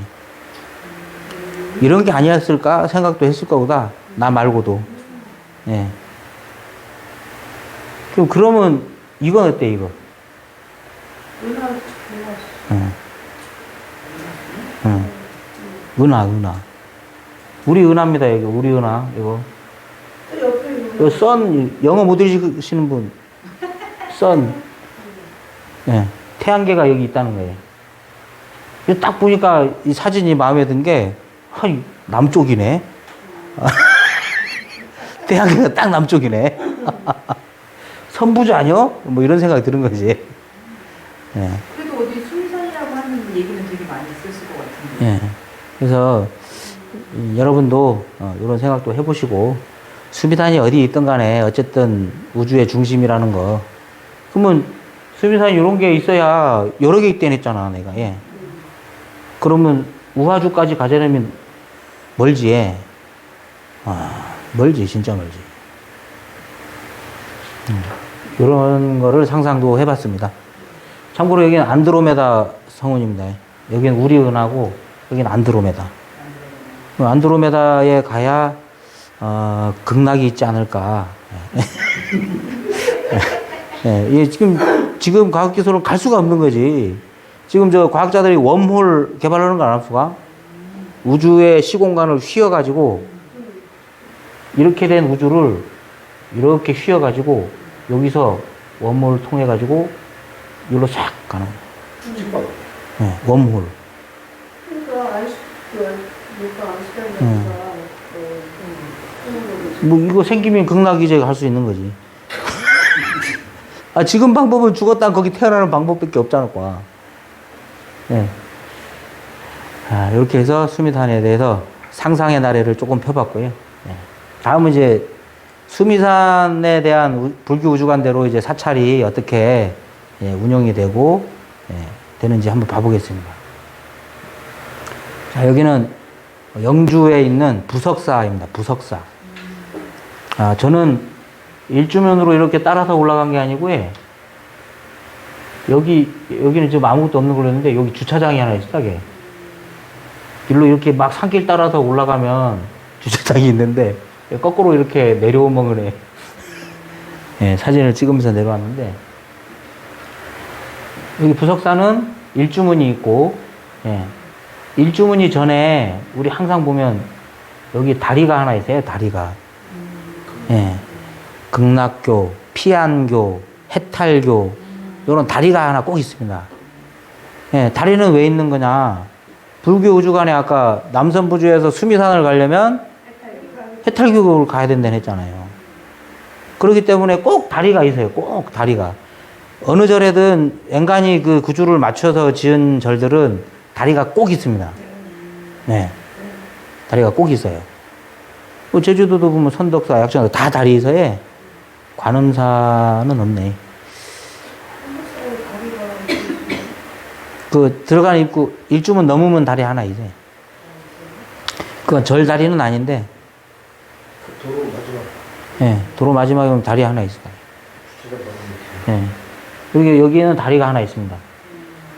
이런 게 아니었을까 생각도 했을 거다. 나 말고도. 예. 그러면 이건 어때, 이거? 은하 좋았어. 응. 응. 은하. 우리 은하입니다, 여기. 우리 은하, 이거. 또 옆에 있는 이거 선, 영어 못 읽으시는 분. 선. 예. 태양계가 여기 있다는 거예요. 이거 딱 보니까 이 사진이 마음에 든 게, 남쪽이네. 태양계가 딱 남쪽이네. 선부주 아니요? 뭐 이런 생각이 드는 거지. 예. 그래도 어디 수미산이라고 하는 얘기는 되게 많이 있었을 것 같은데. 예. 그래서 여러분도 이런 생각도 해보시고 수미산이 어디 있든 간에 어쨌든 우주의 중심이라는 거. 그러면 수미산 이런 게 있어야 여러 개 있다는 했잖아, 내가. 예. 그러면 우화주까지 가자려면 멀지. 예. 멀지, 진짜 멀지. 이런 거를 상상도 해봤습니다. 참고로 여기는 안드로메다 성운입니다. 여기는 우리 은하고 여기는 안드로메다. 안드로메다에 가야 극락이 있지 않을까. 예, 예, 지금 과학기술은 갈 수가 없는 거지. 지금 저 과학자들이 웜홀 개발하는 거 안 합수가? 우주의 시공간을 휘어가지고 이렇게 된 우주를 이렇게 휘어가지고 여기서 웜홀을 통해가지고 여기로 싹 가는 거야. 예, 웜홀. 그러니까 아인슈타인이가 뭐 이거 생기면 극락이제 할 수 있는 거지. 지금 방법은 죽었다 거기 태어나는 방법밖에 없잖아, 과. 예. 이렇게 해서 수미산에 대해서 상상의 나래를 조금 펴봤고요. 예. 다음은 이제 수미산에 대한 불교 우주관대로 이제 사찰이 어떻게 운영이 되고 되는지 한번 봐보겠습니다. 자, 여기는 영주에 있는 부석사입니다. 부석사. 저는 일주면으로 이렇게 따라서 올라간 게 아니고요. 여기는 지금 아무것도 없는 걸로 했는데 여기 주차장이 하나 있어, 게. 길로 이렇게 막 산길 따라서 올라가면 주차장이 있는데 거꾸로 이렇게 내려오면 그래. 예, 사진을 찍으면서 내려왔는데 여기 부석사는 일주문이 있고, 예, 일주문이 전에 우리 항상 보면 여기 다리가 하나 있어요. 다리가. 예, 극락교, 피안교, 해탈교 이런 다리가 하나 꼭 있습니다. 예, 다리는 왜 있는 거냐? 불교 우주관에 아까 남선부주에서 수미산을 가려면 해탈교를 가야 된다고 했잖아요. 그렇기 때문에 꼭 다리가 있어요. 꼭 다리가. 어느 절에든 엔간히 그 구주를 맞춰서 지은 절들은 다리가 꼭 있습니다. 네. 다리가 꼭 있어요. 뭐 제주도도 보면 선덕사, 약천도 다 다리 있어요. 관음사는 없네. 그 들어가는 입구 일주문 넘으면 다리 하나 있어요. 그건 절 다리는 아닌데. 도로 마지막. 예, 도로 마지막에 보면 다리 하나 있어요. 예. 여기는 다리가 하나 있습니다.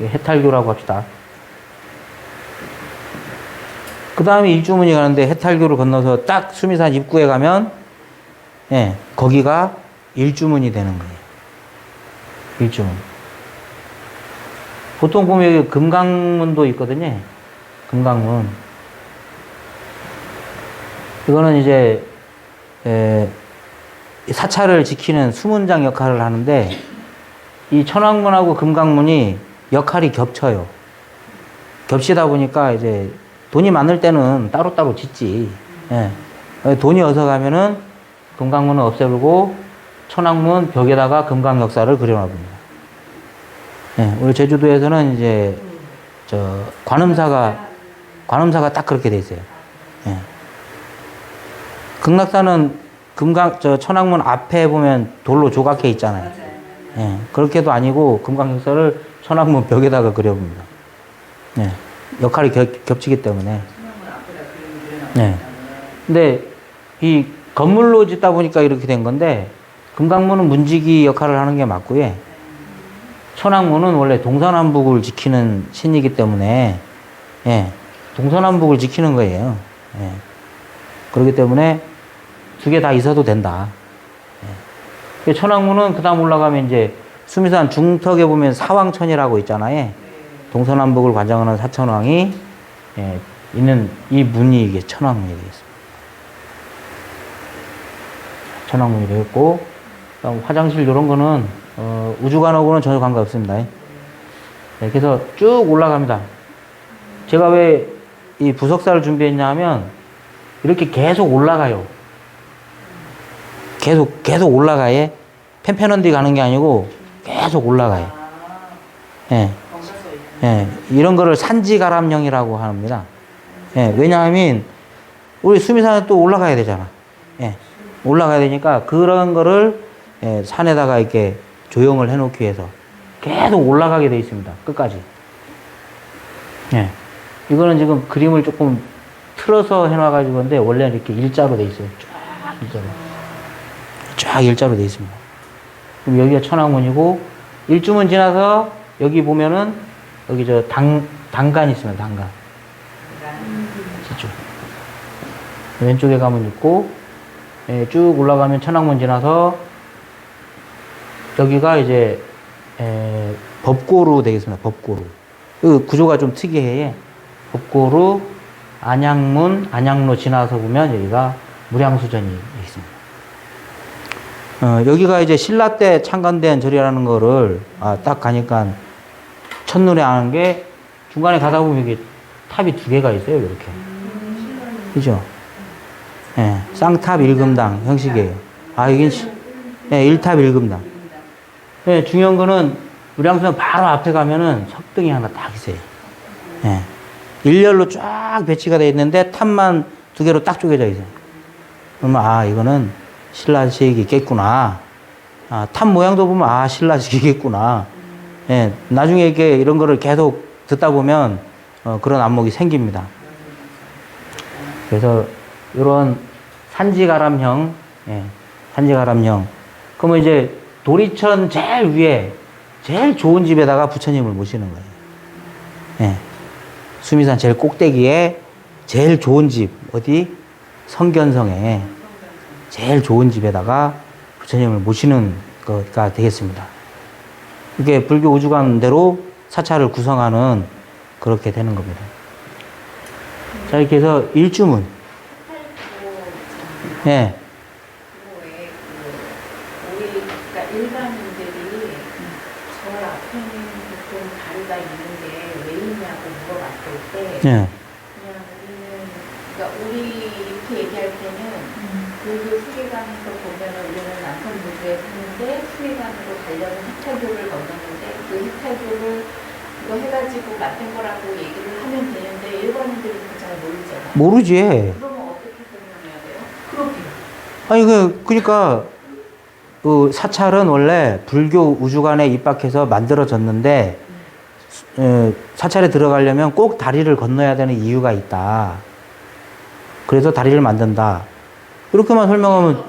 해탈교라고 합시다. 그 다음에 일주문이 가는데 해탈교를 건너서 딱 수미산 입구에 가면, 예, 거기가 일주문이 되는 거예요. 일주문. 보통 보면 여기 금강문도 있거든요. 금강문. 이거는 이제, 사찰을 지키는 수문장 역할을 하는데, 이 천왕문하고 금강문이 역할이 겹쳐요. 겹치다 보니까 이제 돈이 많을 때는 따로따로 짓지. 예. 돈이 어서 가면은 금강문은 없애고 천왕문 벽에다가 금강 역사를 그려놔봅니다. 예. 우리 제주도에서는 이제 관음사가 딱 그렇게 돼 있어요. 예. 극락사는 천왕문 앞에 보면 돌로 조각해 있잖아요. 예. 그렇게도 아니고 금강 역사를 천왕문 벽에다가 그려봅니다. 예. 역할이 겹치기 때문에. 네. 근데 이 건물로 짓다 보니까 이렇게 된 건데 금강문은 문지기 역할을 하는 게 맞고요. 천왕문은 원래 동서남북을 지키는 신이기 때문에, 예, 동서남북을 지키는 거예요. 예. 그렇기 때문에 두 개 다 있어도 된다. 예. 천왕문은 그 다음 올라가면 이제 수미산 중턱에 보면 사왕천이라고 있잖아요. 동서남북을 관장하는 사천왕이, 예, 있는 이 문이 이게 천왕문이 되겠습니다. 천왕문이 되겠고, 그다음 화장실 이런 거는 우주관하고는 전혀 관계없습니다. 네, 그래서 쭉 올라갑니다. 제가 왜 이 부석사를 준비했냐 하면 이렇게 계속 올라가요. 계속 올라가요. 펜펜언디 가는 게 아니고 계속 올라가요. 예. 예, 이런 거를 산지가람형이라고 합니다. 예, 왜냐하면 우리 수미산에 또 올라가야 되잖아. 예, 올라가야 되니까 그런 거를, 예, 산에다가 이렇게 조형을 해놓기 위해서 계속 올라가게 돼 있습니다. 끝까지. 예, 이거는 지금 그림을 조금 틀어서 해놔가지고 근데 원래 이렇게 일자로 돼 있어요. 쫙 일자로. 쫙 일자로 돼 있습니다. 그럼 여기가 천왕문이고, 일주문 지나서 여기 보면은 여기 저 단간 있으면 단간. 저쪽. 왼쪽에 가면 있고, 예, 쭉 올라가면 천왕문 지나서 여기가 이제 법고루 되겠습니다. 법고루. 그 구조가 좀 특이해요. 법고루, 안양문, 안양로 지나서 보면 여기가 무량수전이 있습니다. 여기가 이제 신라 때 창건된 절이라는 거를 딱 가니까 첫눈에 아는 게, 중간에 가다 보면 이게 탑이 두 개가 있어요. 이렇게. 그죠? 예, 쌍탑 일금당 형식이에요. 이게, 예, 일탑 일금당. 예, 중요한 거는 무량수전 바로 앞에 가면은 석등이 하나 딱 있어요. 예. 일렬로 쫙 배치가 되어 있는데 탑만 두 개로 딱 쪼개져 있어요. 그러면 이거는 신라식이겠구나. 탑 모양도 보면 신라식이겠구나. 예, 나중에 이렇게 이런 거를 계속 듣다 보면 그런 안목이 생깁니다. 그래서 이런 산지가람형, 예, 산지가람형. 그러면 이제 도리천 제일 위에 제일 좋은 집에다가 부처님을 모시는 거예요. 예. 수미산 제일 꼭대기에 제일 좋은 집, 어디? 성견성에 제일 좋은 집에다가 부처님을 모시는 것가 되겠습니다. 이게 불교 우주관대로 사찰을 구성하는 그렇게 되는 겁니다. 자, 이렇게 해서 일주문. 예. 그러니까 일반인들이 저 앞에는 보통 다리가 있는데 왜 있냐고 물어봤을 때, 예. 그냥 우리는, 그러니까 우리 이렇게 얘기할 때는 불교 수계관에서 보면은 우리는 남편부두에 사는데 수계관으로 가려는 해탈교를 건넜는데 그 해탈교를 이거 해가지고 만든 거라고 얘기를 하면 되는데 일반인들은 그거 잘 모르잖아요. 모르지. 그러면 어떻게 설명해야 돼요? 그렇게. 그러니까 그 사찰은 원래 불교 우주관에 입학해서 만들어졌는데, 사찰에 들어가려면 꼭 다리를 건너야 되는 이유가 있다. 그래서 다리를 만든다. 이렇게만 설명하면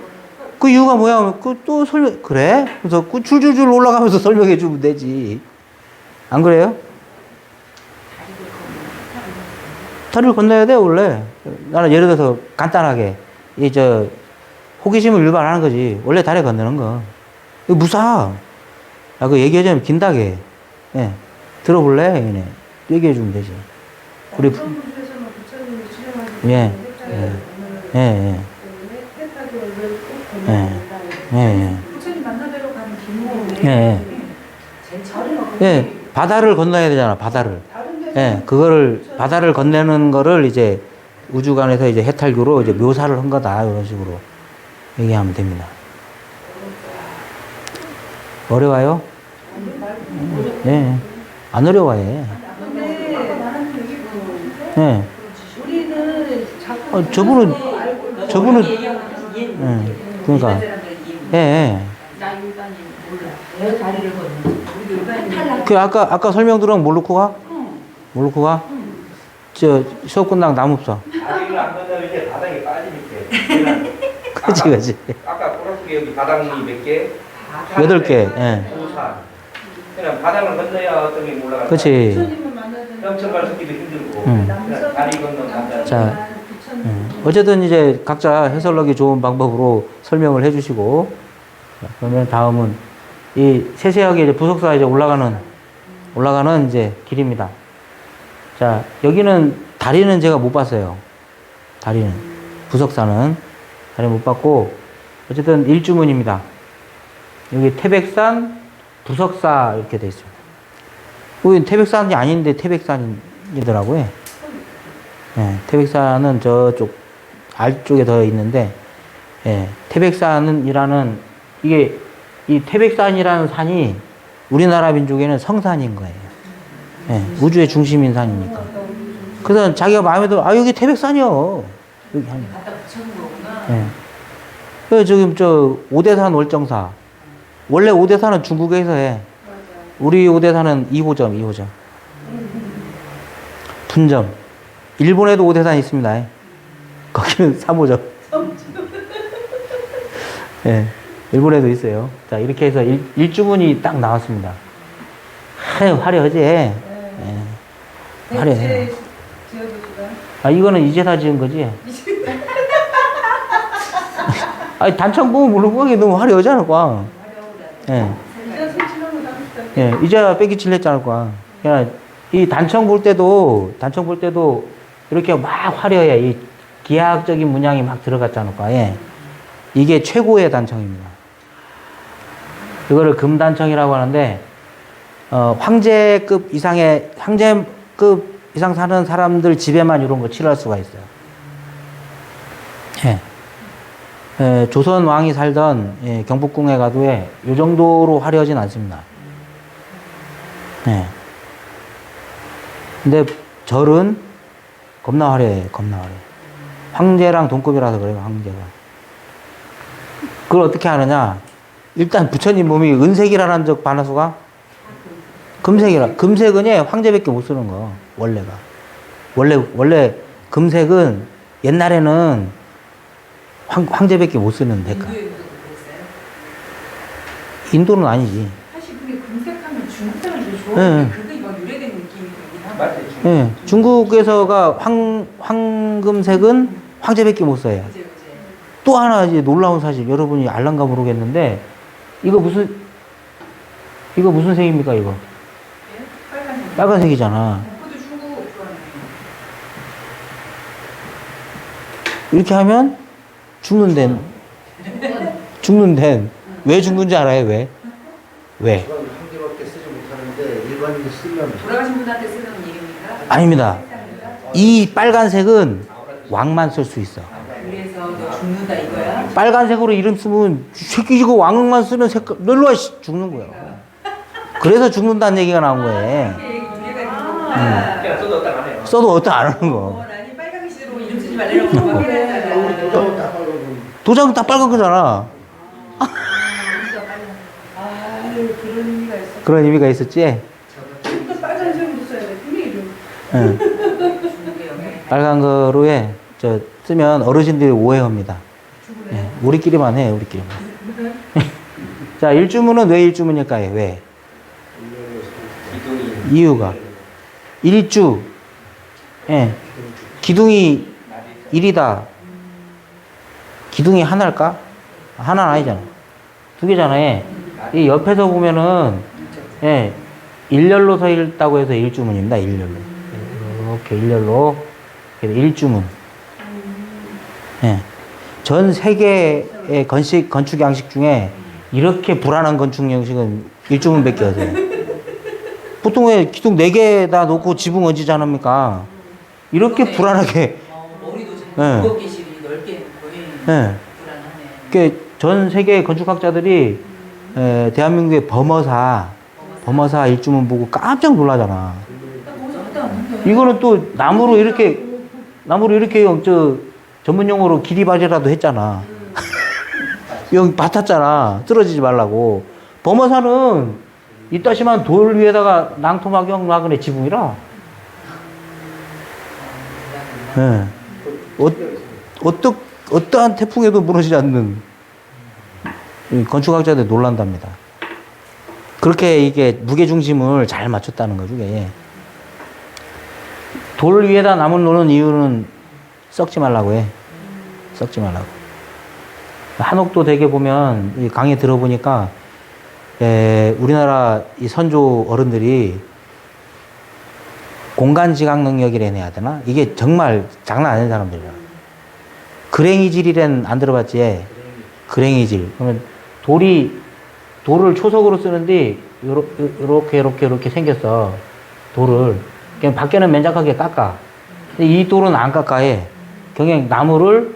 그 이유가 뭐야? 또 설명, 그래? 그래서 그 줄줄줄 올라가면서 설명해 주면 되지. 안 그래요? 다리를 건너야 돼, 원래. 나는 예를 들어서 간단하게, 호기심을 유발하는 거지. 원래 다리 건너는 거. 이거 무사. 그 얘기하자면 긴다게. 예. 들어볼래? 얘네. 얘기해 주면 되지. 우리 어떤 분들에서는 부처님이 수령하시는 예. 예. 예. 부처님 만나뵈러 가는 길목에 예. 예. 바다를 건너야 되잖아, 바다를. 예. 바다를 건너는 거를 이제 우주관에서 이제 해탈교로 이제 묘사를 한 거다. 이런 식으로 얘기하면 됩니다. 어려워요? 예. 안 어려워요. 근데 예. 우리는 자꾸 저분은, 예. 그러니까. 예. 나 일반인 몰라. 왜 다리를 걷는지. 우리 일반인. 아까 설명 들으면 뭘 놓고 가? 뭘 놓고 가? 수업 끝나고 나무 없어. 다리를 안 건너면 이제 바닥에 빠지니까. 그치. 아까 보라색에 여기 바닥이 몇 개? 8개. 예. 우산. 그냥 바닥을 건너야 어떤 게 올라가요. 그렇지. 부처님을 만나야 되는 평천발 걷기도 힘들고 음. 그냥 다리 건너 남자. 자, 어쨌든 이제 각자 해설하기 좋은 방법으로 설명을 해주시고, 자, 그러면 다음은 이 세세하게 이제 부석사 이제 올라가는 이제 길입니다. 자, 여기는 다리는 제가 못 봤어요. 다리는 부석사는 다리 못 봤고, 어쨌든 일주문입니다. 여기 태백산, 부석사 이렇게 돼 있습니다. 여기 태백산이 아닌데 태백산이더라고요. 예, 태백산은 저쪽 아래쪽에 더 있는데, 예, 태백산이라는 이게 이 태백산이라는 산이 우리나라 민족에는 성산인 거예요. 예, 우주의 중심인 산이니까. 그래서 자기가 마음에 들어, 아, 여기 태백산이요. 여기 하니. 갖다 붙여놓은 거구나. 예. 그 지금 저 오대산 월정사. 원래 오대산은 중국에서 해. 우리 오대산은 2호점. 분점. 일본에도 오대산 있습니다. 거기는 3호점. 예. 일본에도 있어요. 자, 이렇게 해서 일주문이 딱 나왔습니다. 화려하지? 예. 화려해. 지어주시다. 아, 이거는 이제 다 지은 거지? 아니, 단청 보면 물론 너무 화려하지 않을 거야. 예. 이제 설치하고 나면 예, 이제 빼기칠 했잖을 거야. 그냥 이 단청 볼 때도 이렇게 막 화려해. 이 기하학적인 문양이 막 들어갔잖을 거야. 예. 이게 최고의 단청입니다. 이거를 금단청이라고 하는데, 황제급 이상 사는 사람들 집에만 이런 거 칠할 수가 있어요. 예. 예, 조선 왕이 살던 예, 경복궁에 가도 이 정도로 화려하진 않습니다. 예. 근데 절은 겁나 화려해, 겁나 화려해. 황제랑 동급이라서 그래요, 황제가. 그걸 어떻게 하느냐? 일단 부처님 몸이 은색이라는 적 반화수가 금색이라. 금색은 예, 황제밖에 못 쓰는 거, 원래가. 원래 금색은 옛날에는 황제밖에 못 쓰는 데가. 인도는 아니지. 사실 그게 금색하면 중국 사람들이 예. 좋아하는데 그게 막 유래된 느낌이 들긴 하다. 맞지? 예, 중국에서가 황금색은 황제밖에 못 써요. 그제. 또 하나 이제 놀라운 사실, 여러분이 알란가 모르겠는데, 이거 무슨 색입니까, 이거? 예? 빨간색. 빨간색이잖아. 그것도 중국 그거네. 이렇게 하면 죽는 데는, 왜 죽는지 알아요, 왜? 왜? 그건 한 개밖에 쓰지 못하는데 일반인이 쓰면 돌아가신 분한테 쓰는 이름인가? 아닙니다. 이 빨간색은 왕만 쓸 수 있어. 그래서 너 죽는다 이거야? 빨간색으로 이름 쓰면, 새끼 이거 왕만 쓰는 색깔, 놀러 와, 죽는 거야. 그래서 죽는다는 얘기가 나온 거예요. 이게 유래가 있는 거구나. 그냥 써도 어떤 안 해요. 써도 어떤 안 하는 거. 나니 빨간 글씨로 이름 쓰지 말라고 막 해놨잖아. 도장을 다 빨간 도장 다 빨간 거잖아. 그런 의미가 있어. 그런 의미가 있었지? 또 빨간색으로 써야 돼. 그게 이름. 응. 빨간 거로 해. 쓰면 어르신들이 오해합니다. 예, 우리끼리만 해, 우리끼리만. 자, 일주문은 왜 일주문일까요? 왜? 이유가. 일주. 예. 기둥이 일이다. 기둥이 하나일까? 하나는 아니잖아. 두 개잖아. 예. 이 옆에서 보면은, 예, 일렬로 서 있다고 해서 일주문입니다. 일렬로. 이렇게 일렬로. 일주문. 예. 전 세계의 건축 양식 중에 이렇게 불안한 건축 양식은 일주문밖에 없어요. 보통 왜 기둥 4개다 놓고 지붕 얹지 않습니까? 이렇게 불안하게. 머리도 좀 예. 무겁게 실이 넓게 놓고 예. 불안하네. 전 세계 건축학자들이 대한민국의 범어사 일주문 보고 깜짝 놀라잖아. 이거는 또 나무로 이렇게 전문 용어로 기리발이라도 했잖아. 여기 받았잖아. 쓰러지지 말라고. 범어사는 이따시만 돌 위에다가 낭토막용 막은의 지붕이라. 예. 어떠한 태풍에도 무너지지 않는 이 건축학자들 놀란답니다. 그렇게 이게 무게중심을 잘 맞췄다는 거죠, 이게. 돌 위에다 나무를 놓는 이유는 썩지 말라고 해. 썩지 말라고. 한옥도 되게 보면, 이 강의 들어보니까, 우리나라 이 선조 어른들이 공간 지각 능력이라 해야 되나? 이게 정말 장난 아닌 사람들이야. 그랭이질이란 안 들어봤지? 그랭이질. 그러면 돌을 초석으로 쓰는데, 요렇게 생겼어. 돌을. 그냥 밖에는 맨작하게 깎아. 근데 이 돌은 안 깎아해. 그냥 나무를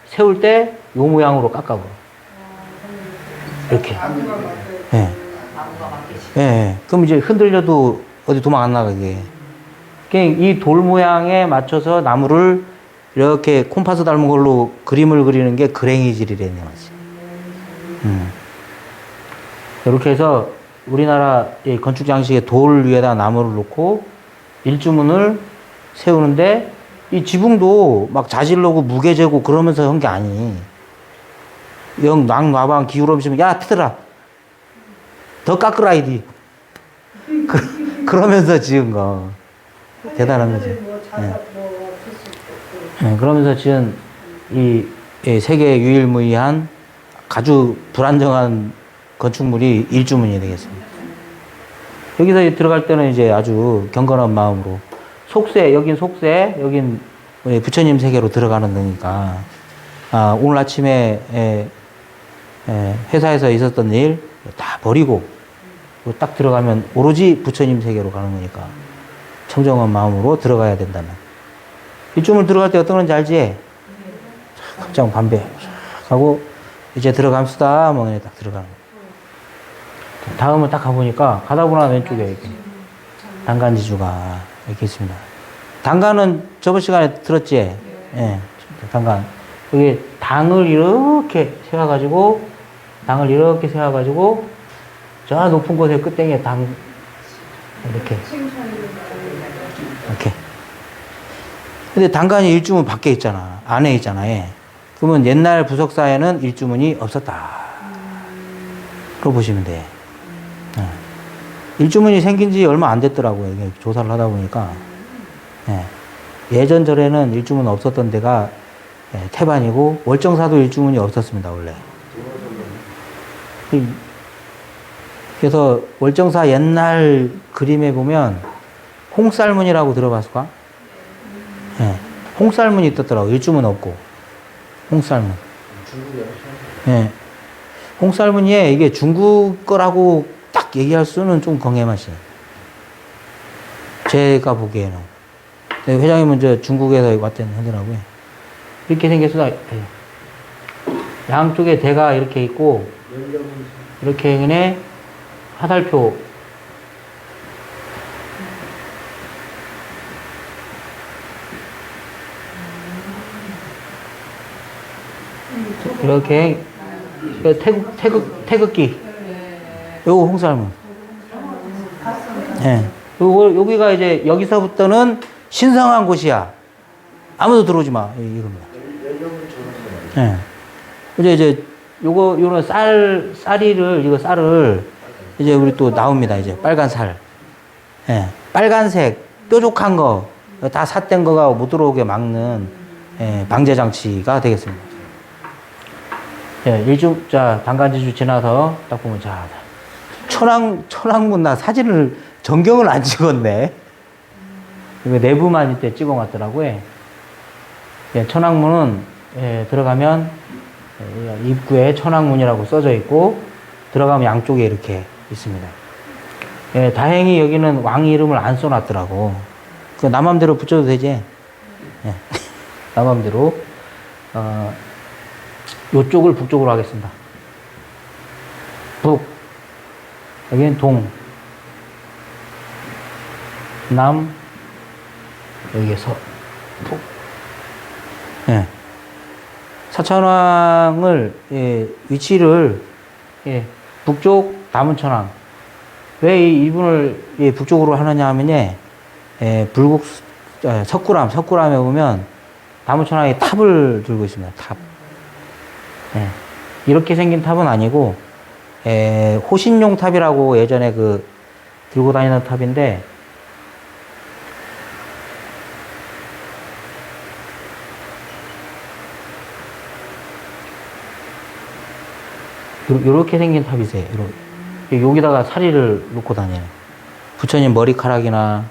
세울 때 요 모양으로 깎아버. 이렇게. 예. 예. 그럼 이제 흔들려도 어디 도망 안 나가게. 그냥 이 돌 모양에 맞춰서 나무를 이렇게 콤파스 닮은 걸로 그림을 그리는 게 그랭이질이라는 말이지. 이렇게 해서 우리나라 이 건축 장식에 돌 위에다 나무를 놓고 일주문을 세우는데 이 지붕도 막 자질러고 무게재고 그러면서 한 게 아니. 영 낭놔방 기울음시면 야 피들아 더 깎으라 이디. 그러면서 지은 거 대단한 거지. 뭐 자사 예. 뭐 어쩔 수 없고. 그러면서 지은 이 세계 유일무이한 아주 불안정한 건축물이 일주문이 되겠습니다. 여기서 들어갈 때는 이제 아주 경건한 마음으로 속세, 여긴 속세, 여긴 우리 부처님 세계로 들어가는 거니까 오늘 아침에 회사에서 있었던 일 다 버리고 딱 들어가면 오로지 부처님 세계로 가는 거니까 청정한 마음으로 들어가야 된다는. 일주문 들어갈 때 어떤 건지 알지? 각장 반배 하고 이제 들어갑시다 뭐 그냥 딱 들어가는 거. 다음은 딱 가보니까 가다 보나 왼쪽에 이렇게 단간지주가 이렇게 있습니다. 단간은 저번 시간에 들었지? 예, 단간. 여기 당을 이렇게 세워가지고 저 높은 곳에 끝땡이에 당 이렇게 근데 단간이 일주문 밖에 있잖아. 안에 있잖아. 예. 그러면 옛날 부석사에는 일주문이 없었다. 그거 보시면 돼. 일주문이 생긴 지 얼마 안 됐더라고요. 이게 조사를 하다 보니까. 예전절에는 일주문 없었던 데가 태반이고, 월정사도 일주문이 없었습니다, 원래. 그래서 월정사 옛날 그림에 보면 홍쌀문이라고 들어봤을까? 홍쌀문이 있었더라고. 일주문 없고. 홍쌀문. 예. 홍쌀문이 이게 중국 거라고 딱 얘기할 수는 좀 경애맛이. 제가 보기에는. 회장님은 저 중국에서 왔다는 하더라고요. 이렇게 생겼어. 양쪽에 대가 이렇게 있고, 이렇게 그냥 화살표. 이렇게 태극기. 요거 홍쌀문. 예. 요거 여기가 이제 여기서부터는 신성한 곳이야. 아무도 들어오지 마. 이겁니다. 예. 이제 요런 이거 쌀을 이제 우리 또 나옵니다. 이제 빨간 살. 예. 빨간색 뾰족한 거 다 삿된 거가 못 들어오게 막는 방제 장치가 되겠습니다. 예, 자, 단간지주 지나서 딱 보면, 자, 천왕문 나 사진을, 전경을 안 찍었네. 이거 내부만 이때 찍어 놨더라고요. 예, 천왕문은, 들어가면, 입구에 천왕문이라고 써져 있고, 들어가면 양쪽에 이렇게 있습니다. 예, 다행히 여기는 왕 이름을 안 써놨더라고. 그, 나 맘대로 붙여도 되지? 예, 나 맘대로. 요쪽을 북쪽으로 하겠습니다. 북. 여기는 동. 남. 여기에 서. 북. 예. 사천왕을, 위치를, 북쪽 남은천왕. 왜 이분을 북쪽으로 하느냐 하면요, 석굴암에 보면 남은천왕이 탑을 들고 있습니다. 탑. 이렇게 생긴 탑은 아니고, 호신용 탑이라고 예전에 그 들고 다니는 탑인데, 요렇게 생긴 탑이세요. 여기다가 사리를 놓고 다녀요. 부처님 머리카락이나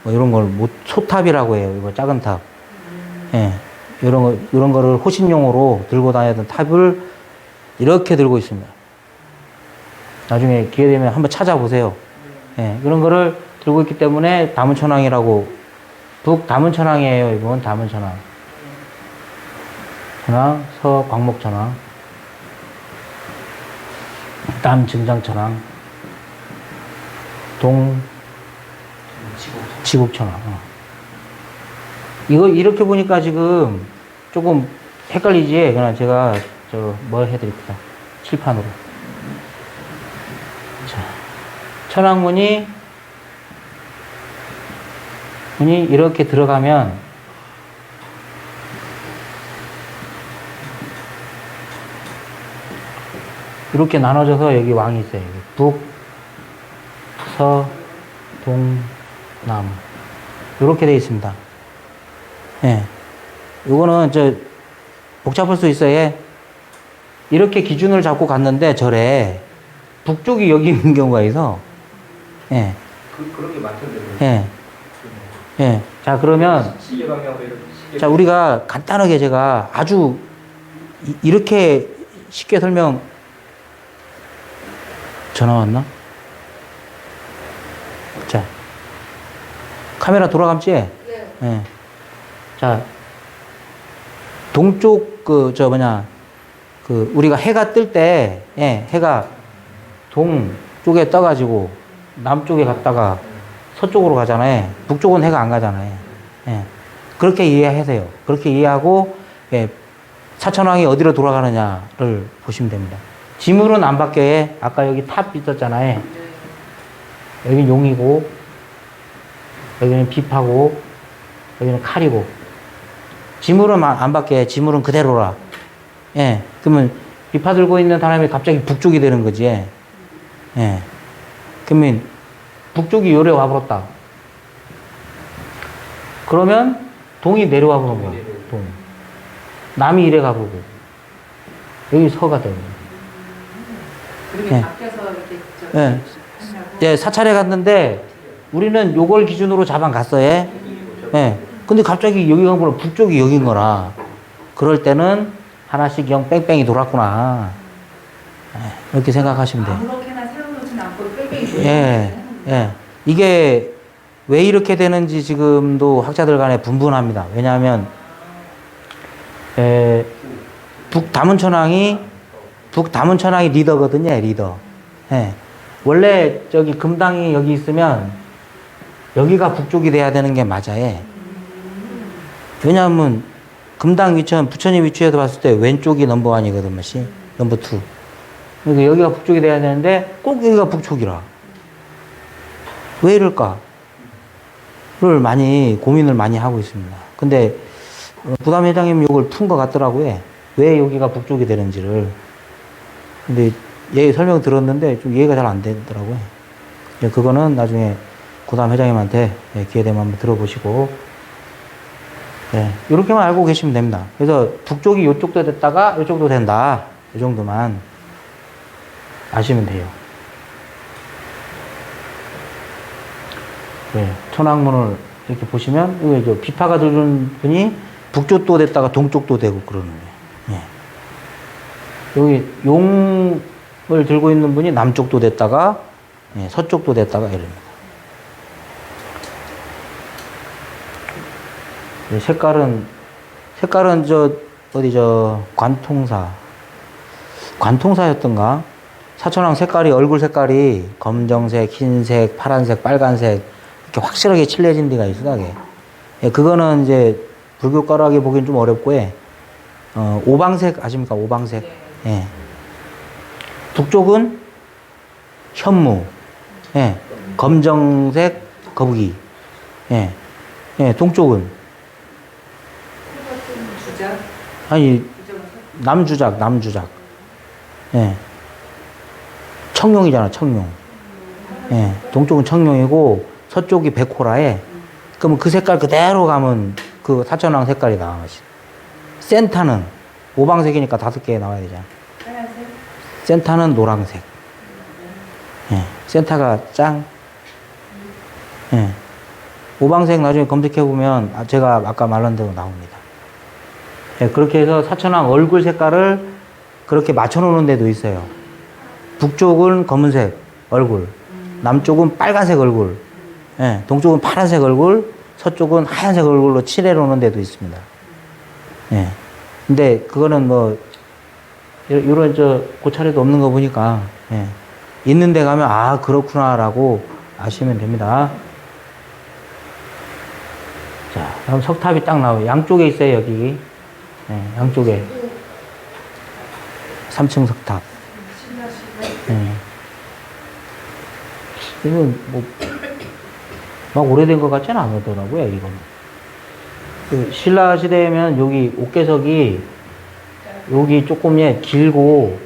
뭐 이런 걸 소탑이라고 해요. 이거 작은 탑. 예. 이런 거를 호신용으로 들고 다니던 탑을 이렇게 들고 있습니다. 나중에 기회 되면 한번 찾아보세요. 예. 이런 거를 들고 있기 때문에 다문천왕이라고, 북다문천왕이에요. 이건 다문천왕. 천왕, 서광목천왕, 남증장천왕, 지국천왕. 이거 이렇게 보니까 지금 조금 헷갈리지? 그냥 제가 뭐 해드릴게요. 칠판으로. 자, 천왕문이 이렇게 들어가면 이렇게 나눠져서 여기 왕이 있어요. 여기 북, 서, 동, 남. 이렇게 되어 있습니다. 예. 요거는 복잡할 수 있어요. 이렇게 기준을 잡고 갔는데 절에 북쪽이 여기 있는 경우가 있어. 예. 그런 게 많던데. 예. 예. 자, 그러면, 시계 방향도 이렇게 시계. 자, 우리가 간단하게 제가 아주 이렇게 쉽게 전화 왔나? 자, 카메라 돌아감지? 네. 예. 자, 동쪽, 우리가 해가 뜰 때, 예, 해가 동쪽에 떠가지고, 남쪽에 갔다가 서쪽으로 가잖아요. 북쪽은 해가 안 가잖아요. 예. 그렇게 이해하세요. 그렇게 이해하고, 예, 사천왕이 어디로 돌아가느냐를 보시면 됩니다. 지물은 안 바뀌어요. 아까 여기 탑 있었잖아요. 여기는 용이고, 여기는 비파고, 여기는 칼이고. 지물은 안 바뀌어요. 지물은 그대로라. 예. 그러면 비파 들고 있는 사람이 갑자기 북쪽이 되는 거지. 예. 그러면 북쪽이 요래 와버렸다. 그러면 동이 내려와 버린 거야. 동. 남이 이래 가보고. 여기 서가 되는 거야. 그렇게 예. 바뀌어서 이렇게 예. 한다고? 예, 사찰에 갔는데 우리는 요걸 기준으로 잡아갔어요. 예. 근데 갑자기 여기가 뭐라 북쪽이 여긴 거라. 그럴 때는 하나씩 영 뺑뺑이 돌았구나. 예, 이렇게 생각하시면 돼요. 아무렇게나 세워놓진 않고 뺑뺑이 예, 예. 이게 왜 이렇게 되는지 지금도 학자들 간에 분분합니다. 왜냐하면, 북다문천왕이 리더거든요, 리더. 예. 원래 금당이 여기 있으면 여기가 북쪽이 돼야 되는 게 맞아요. 왜냐하면 금당 위치는 부처님 위치에서 봤을 때 왼쪽이 넘버원이거든, 맛이. 넘버2. 그러니까 여기가 북쪽이 돼야 되는데 꼭 여기가 북쪽이라. 왜 이럴까? 를 고민을 많이 하고 있습니다. 근데 부담 회장님 이걸 푼 것 같더라고요. 왜 여기가 북쪽이 되는지를. 근데 얘 설명 들었는데 좀 이해가 잘 안 되더라고요. 그거는 나중에 부담 회장님한테 기회 되면 한번 들어보시고, 이렇게만 알고 계시면 됩니다. 그래서 북쪽이 이쪽도 됐다가 이쪽도 된다. 이 정도만 아시면 돼요. 천왕문을 이렇게 보시면, 여기 비파가 들은 분이 북쪽도 됐다가 동쪽도 되고 그러는 거예요. 여기 용을 들고 있는 분이 남쪽도 됐다가, 서쪽도 됐다가 이럽니다. 색깔은 관통사였던가? 사천왕 얼굴 색깔이 검정색, 흰색, 파란색, 빨간색, 이렇게 확실하게 칠해진 데가 있어, 그거는 이제 불교가락에 보기엔 좀 어렵고, 오방색 아십니까? 오방색. 예. 북쪽은 현무, 검정색 거북이. 동쪽은 주작? 남주작. 청룡이잖아, 청룡. 예, 동쪽은 청룡이고 서쪽이 백호라에. 그러면 그 색깔 그대로 가면 그 사천왕 색깔이 나와. 센터는 오방색이니까 5개 나와야 되잖아. 하얀색. 센터는 노란색. 예, 센터가 짱. 예. 오방색 나중에 검색해보면 제가 아까 말한 대로 나옵니다. 예, 그렇게 해서 사천왕 얼굴 색깔을 그렇게 맞춰놓는 데도 있어요. 북쪽은 검은색 얼굴, 남쪽은 빨간색 얼굴, 예, 동쪽은 파란색 얼굴, 서쪽은 하얀색 얼굴로 칠해놓는 데도 있습니다. 예. 근데 그거는 뭐, 요런 고찰에도 없는 거 보니까, 예. 있는 데 가면, 아, 그렇구나라고 아시면 됩니다. 자, 다음 석탑이 딱 나와요. 양쪽에 있어요, 여기. 예, 양쪽에. 3층 석탑. 예. 이건 뭐, 막 오래된 것 같지는 않더라고요, 이건. 그 신라 시대면 여기 옥계석이 여기 조금 길고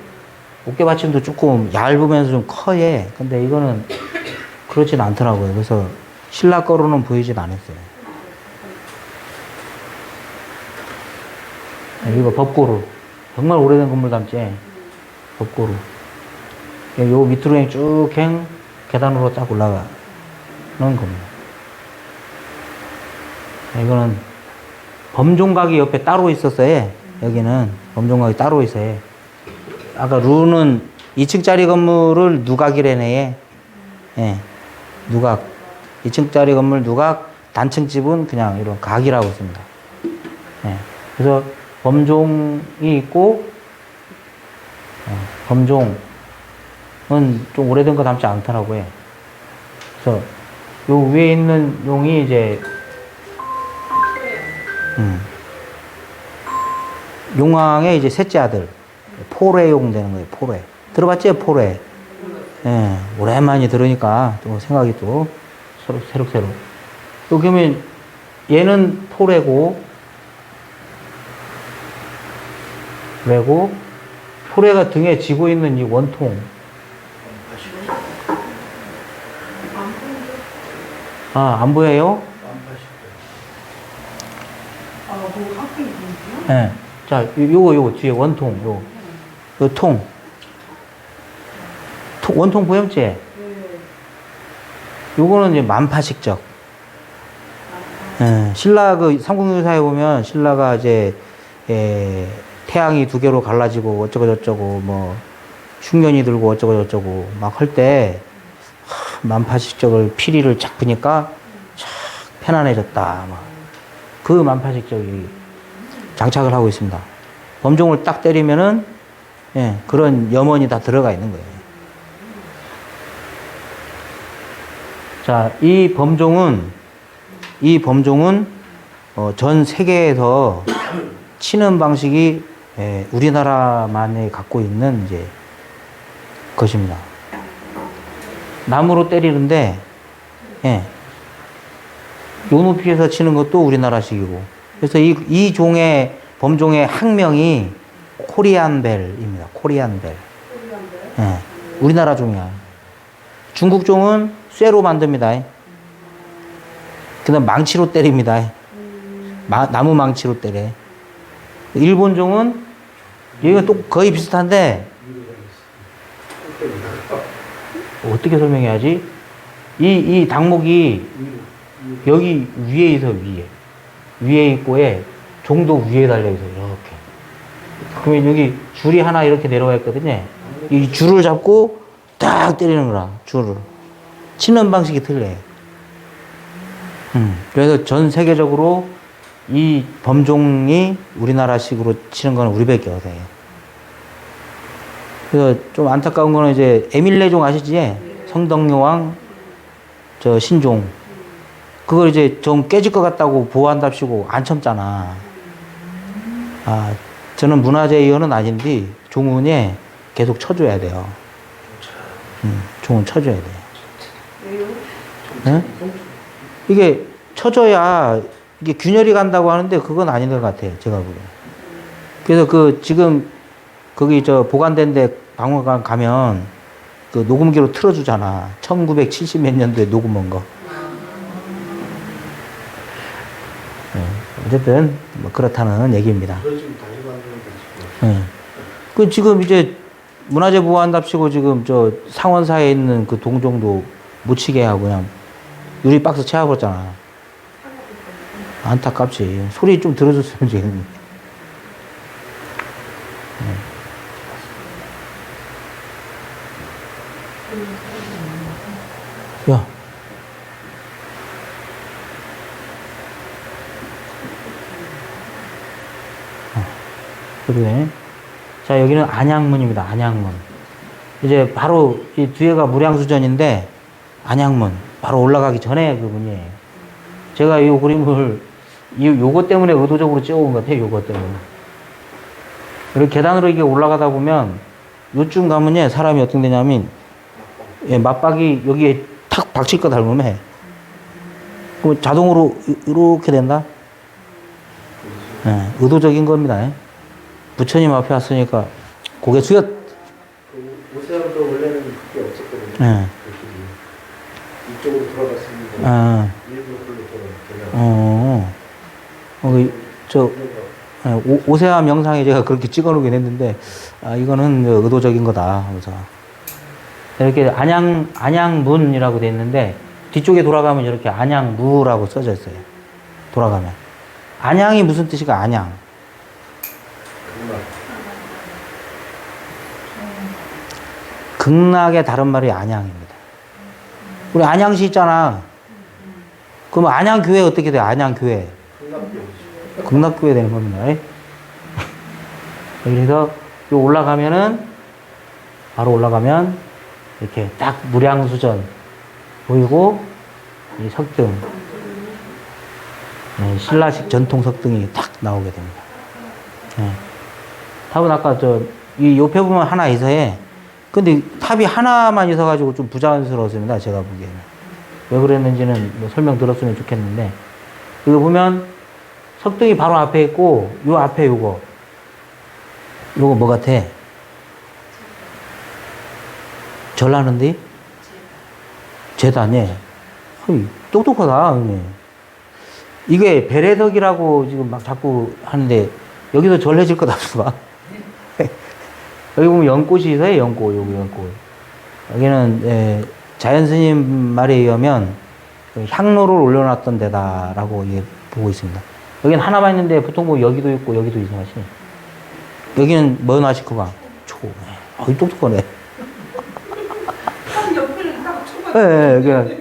어깨 받침도 조금 얇으면서 좀 커요. 근데 이거는 그렇진 않더라고요. 그래서 신라 거로는 보이진 않았어요. 이거 법고루. 정말 오래된 건물 담지. 법고루. 요 밑으로 쭉 계단으로 딱 올라가는 겁니다. 이거는 범종각이 옆에 따로 있었어요. 여기는 범종각이 따로 있어요. 아까 루는 2층짜리 건물을 누각이래네. 예. 누각. 2층짜리 건물 누각, 단층 집은 그냥 이런 각이라고 씁니다. 예. 그래서 범종이 있고, 범종은 좀 오래된 거 닮지 않더라고요. 그래서 요 위에 있는 용이 이제, 용왕의 이제 셋째 아들. 포레용 되는 거예요, 포레. 들어봤죠, 포레? 예, 오랜만에 들으니까 또 생각이 또 새록새록. 또 그러면 얘는 포레고, 포레가 등에 지고 있는 이 원통. 아, 안 보여요? 뭐 학교 있는데요? 예. 자, 요거 뒤에 원통, 요 통. 원통 보였지? 네. 요거는 이제 만파식적. 예, 신라 그 삼국유사에 보면 신라가 이제, 태양이 2개로 갈라지고 어쩌고저쩌고 뭐, 흉년이 들고 어쩌고저쩌고 막 할 때, 만파식적을 피리를 쫙 부니까 쫙 편안해졌다. 막. 그 만파식적이 장착을 하고 있습니다. 범종을 딱 때리면은, 예, 그런 염원이 다 들어가 있는 거예요. 자, 이 범종은 전 세계에서 치는 방식이 우리나라만이 갖고 있는 이제 것입니다. 나무로 때리는데, 요 높이에서 치는 것도 우리나라식이고. 그래서 이 종의 범종의 학명이 코리안벨입니다. 코리안벨. 예, 우리나라 종이야. 중국 종은 쇠로 만듭니다. 그 다음 망치로 때립니다. 나무 망치로 때려. 일본 종은, 여기가 또 거의 비슷한데, 어떻게 설명해야지? 이 닭목이 여기 위에 있어, 위에 있고에 종도 위에 달려있어, 이렇게. 그러면 여기 줄이 하나 이렇게 내려와 있거든요. 이 줄을 잡고 딱 때리는 거라, 줄을. 치는 방식이 틀려요. 그래서 전 세계적으로 이 범종이 우리나라식으로 치는 거는 우리밖에 없어요. 그래서 좀 안타까운 거는 이제 에밀레종 아시지? 성덕여왕, 신종. 그걸 이제 좀 깨질 것 같다고 보호한답시고 안 참잖아. 아, 저는 문화재위원은 아닌데 종훈에 계속 쳐줘야 돼요. 종훈 쳐줘야 돼요. 네? 이게 쳐줘야 이게 균열이 간다고 하는데 그건 아닌 것 같아요. 제가 보기에. 그래서 지금 거기 보관된 데 박물관 가면 그 녹음기로 틀어주잖아. 1970 몇 년도에 녹음한 거. 어쨌든 뭐 그렇다는 얘기입니다. 그걸 지금 다시 만드는 거지. 그 지금 이제 문화재 보호한답시고 지금 저 상원사에 있는 그 동종도 못 치게 하고 그냥 유리 박스 채워버렸잖아. 안타깝지. 소리 좀 들어줬으면 좋겠는데. 야. 그러네. 자, 여기는 안양문입니다. 안양문. 이제 바로 이 뒤에가 무량수전인데 안양문. 바로 올라가기 전에 그 문이에요. 제가 이 그림을 요거 때문에 의도적으로 찍어온 것 같아요. 요거 때문에. 이렇게 계단으로 이게 올라가다 보면 요쯤 가면요 사람이 어떻게 되냐면 예, 맞박이 여기에 탁 박칠 거 닮으면 해. 그럼 자동으로 이렇게 된다. 예, 의도적인 겁니다. 부처님 앞에 왔으니까 고개 숙였. 그 오세암도 원래는 그게 없었거든요. 예. 이쪽으로 돌아갔습니다. 아, 일부러 그걸로 돌아갔어요. 저 오세암 영상에 제가 그렇게 찍어놓긴 했는데 이거는 의도적인 거다. 그래서 이렇게 안양문이라고 돼 있는데 뒤쪽에 돌아가면 이렇게 안양무라고 써져 있어요. 돌아가면 안양이 무슨 뜻일까? 안양. 극락의 다른 말이 안양입니다. 우리 안양시 있잖아. 그럼 안양교회 어떻게 돼? 안양교회. 극락교회 되는 겁니다. 그래서 요 올라가면은 바로 올라가면 이렇게 딱 무량수전 보이고 이 석등, 네, 신라식 전통 석등이 딱 나오게 됩니다. 네. 탑은 아까 이 옆에 보면 하나 있어요. 근데 탑이 하나만 있어가지고 좀 부자연스러웠습니다. 제가 보기에는. 왜 그랬는지는 뭐 설명 들었으면 좋겠는데, 이거 보면 석등이 바로 앞에 있고, 요 앞에 요거 뭐 같아? 절하는데? 재단에. 똑똑하다. 이게 배례석이라고 지금 막 자꾸 하는데, 여기서 절해질 것 같아. 여기 보면 연꽃이 있어요. 연꽃, 여기 연꽃. 여기는 자연스님 말에 의하면 향로를 올려놨던 데다라고 보고 있습니다. 여기는 하나만 있는데 보통 뭐 여기도 있고 여기도 이상하시. 여기는 뭐 놔시코가 초. 어이 똑똑하네. 옆에는 딱 초가. 네,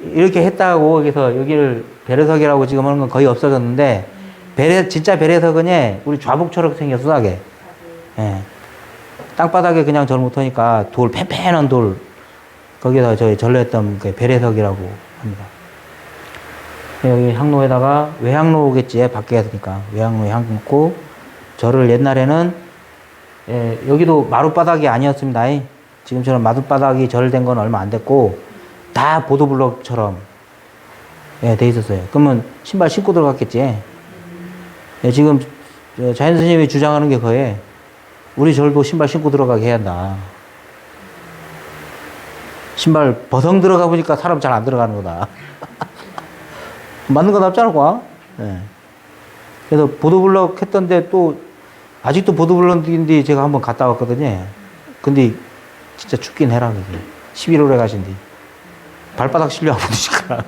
이렇게 했다고 여기서 여기를 배례석이라고 지금 하는 건 거의 없어졌는데 진짜 배례석은 우리 좌북처럼 생겼어, 하게. 예. 땅바닥에 그냥 절 못하니까 돌, 팽팽한 돌, 거기서 저희 절했던 그 배례석이라고 합니다. 여기 향로에다가 외향로겠지, 밖에 있으니까. 외향로에 향 묻고, 절을 옛날에는, 여기도 마룻바닥이 아니었습니다. 지금처럼 마룻바닥이 절된 건 얼마 안 됐고, 다 보도블럭처럼, 돼 있었어요. 그러면 신발 신고 들어갔겠지. 지금 자연 스님이 주장하는 게 그거예요. 우리 절도 신발 신고 들어가게 해야 한다. 신발 버성 들어가 보니까 사람 잘 안 들어가는 거다. 맞는 거 납지 않을까? 네. 그래서 보도블럭 했던데 또 아직도 보도블럭인데 제가 한번 갔다 왔거든요. 근데 진짜 춥긴 해라. 그게. 11월에 가신디. 발바닥 실려 아프니까.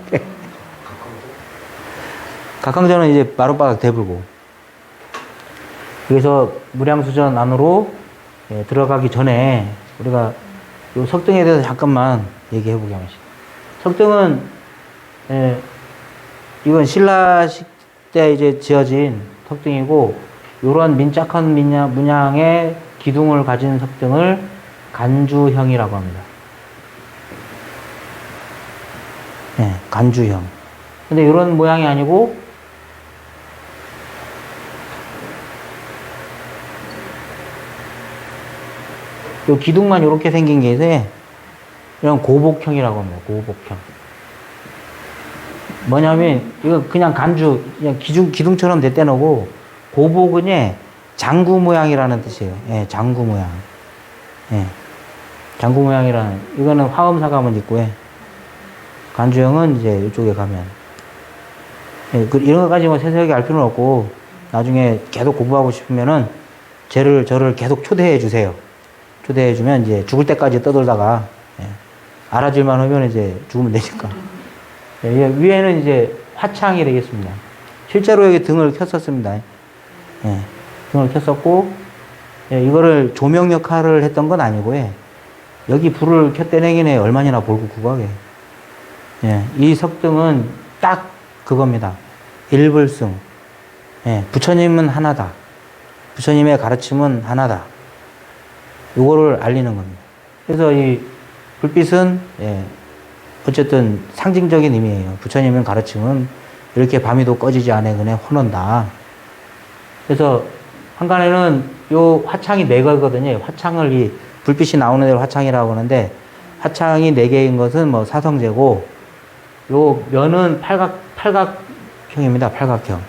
각항전은 이제 마룻바닥 대불고. 그래서 무량수전 안으로 들어가기 전에 우리가 요 석등에 대해서 잠깐만 얘기해 보게 하겠습니다. 석등은 이건 신라식 때 이제 지어진 석등이고, 요런 민짝한 문양의 기둥을 가진 석등을 간주형이라고 합니다. 간주형. 근데 이런 모양이 아니고 요 기둥만 이렇게 생긴 게 있어요. 이런 고복형이라고 합니다. 고복형. 뭐냐면, 이거 그냥 간주, 그냥 기둥처럼 대떼놓고, 고복은 장구 모양이라는 뜻이에요. 장구 모양. 장구 모양이라는, 이거는 화엄사감은 있고요. 간주형은 이제 이쪽에 가면. 예, 이런 것까지 뭐 세세하게 알 필요는 없고, 나중에 계속 공부하고 싶으면은, 저를 계속 초대해 주세요. 초대해 주면 이제 죽을 때까지 떠돌다가, 예, 알아줄만 하면 이제 죽으면 되니까. 예, 위에는 이제 화창이 되겠습니다. 실제로 여기 등을 켰었습니다. 예, 등을 켰었고, 예, 이거를 조명 역할을 했던 건 아니고요. 여기 불을 켰대내기네 얼마나 볼고 구하게. 예, 이 석등은 딱 그겁니다. 일불승. 예, 부처님은 하나다. 부처님의 가르침은 하나다. 요거를 알리는 겁니다. 그래서 이 불빛은, 예, 어쨌든 상징적인 의미예요. 부처님의 가르침은 이렇게 밤이도 꺼지지 않아 그네 혼온다. 그래서 한간에는 요 화창이 4개거든요. 화창을 이 불빛이 나오는 대로 화창이라고 하는데, 화창이 4개인 것은 뭐 사성제고, 요 면은 팔각형입니다. 팔각형.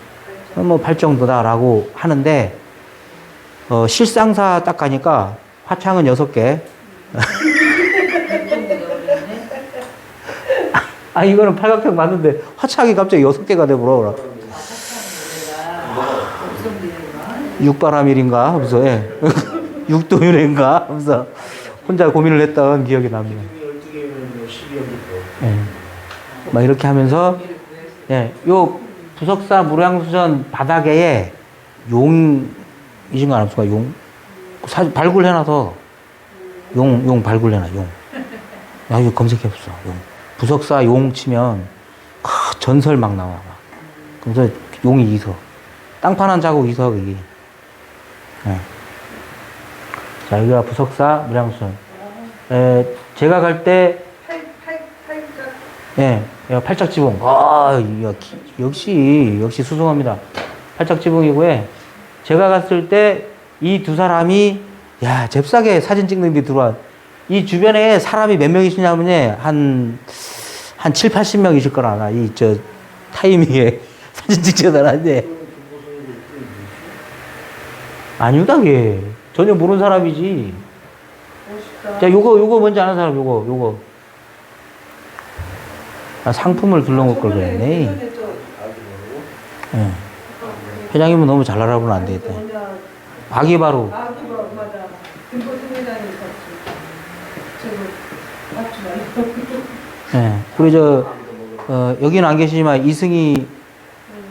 뭐 8정도다라고 하는데, 실상사 딱 가니까 화창은 6개. 아, 이거는 팔각형 맞는데 화창이 갑자기 6개가 돼버려. 육바라밀인가 하면서, 예. 육도윤인가 하면서 혼자 고민을 했던 기억이 납니다. 12개면 12연도. 예. 막 이렇게 하면서, 예, 요 부석사 무량수전 바닥에 용이신 거 아닙니까? 용. 발굴해놔서, 용 발굴해놔, 용. 야, 이거 검색해봤어, 용. 부석사 용 치면, 전설 막 나와. 그래서 용이 이석. 땅판 한 자국 이석, 이게. 예. 자, 여기가 부석사 무량수전. 제가 갈 때, 예, 팔짝지붕. 아, 역시 수승합니다. 팔짝지붕이고요. 제가 갔을 때 이 두 사람이, 야, 잽싸게 사진 찍는 데 들어와. 이 주변에 사람이 몇 명이시냐면요, 한 7, 80명 이실 거라. 타이밍에 사진 찍자다는데. 아니다, 걔. 전혀 모르는 사람이지. 멋있다. 자, 요거 뭔지 아는 사람, 요거. 아, 상품을 둘러놓을 걸 그랬네. 예. 회장님은 너무 잘 알아보면 안 되겠다. 아기바로. 맞아. 근거 승회장이 있었지. 저거 맞지 말고. 예. 우리 여기는 안 계시지만 이승희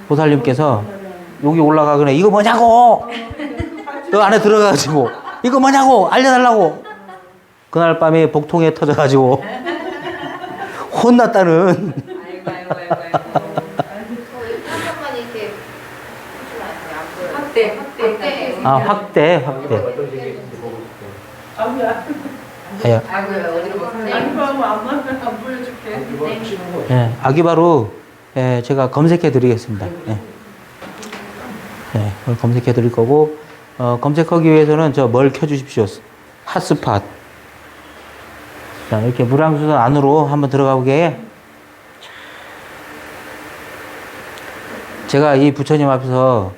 보살님께서 여기 올라가거나 이거 뭐냐고! 너 안에 들어가가지고 이거 뭐냐고! 알려달라고! 그날 밤에 복통에 터져가지고 혼났다는. 한번만 이렇게 확대. 아, 확대. 아무야. 예. 아이고야, 어디로 보세요? 아니면 안 맞으면 안 보여줄게. 예, 아기바로, 예, 제가 검색해 드리겠습니다. 예. 예, 그걸 검색해 드릴 거고, 검색하기 위해서는 뭘 켜주십시오. 핫스팟. 자, 이렇게 무량수선 안으로 한번 들어가 보게. 제가 이 부처님 앞에서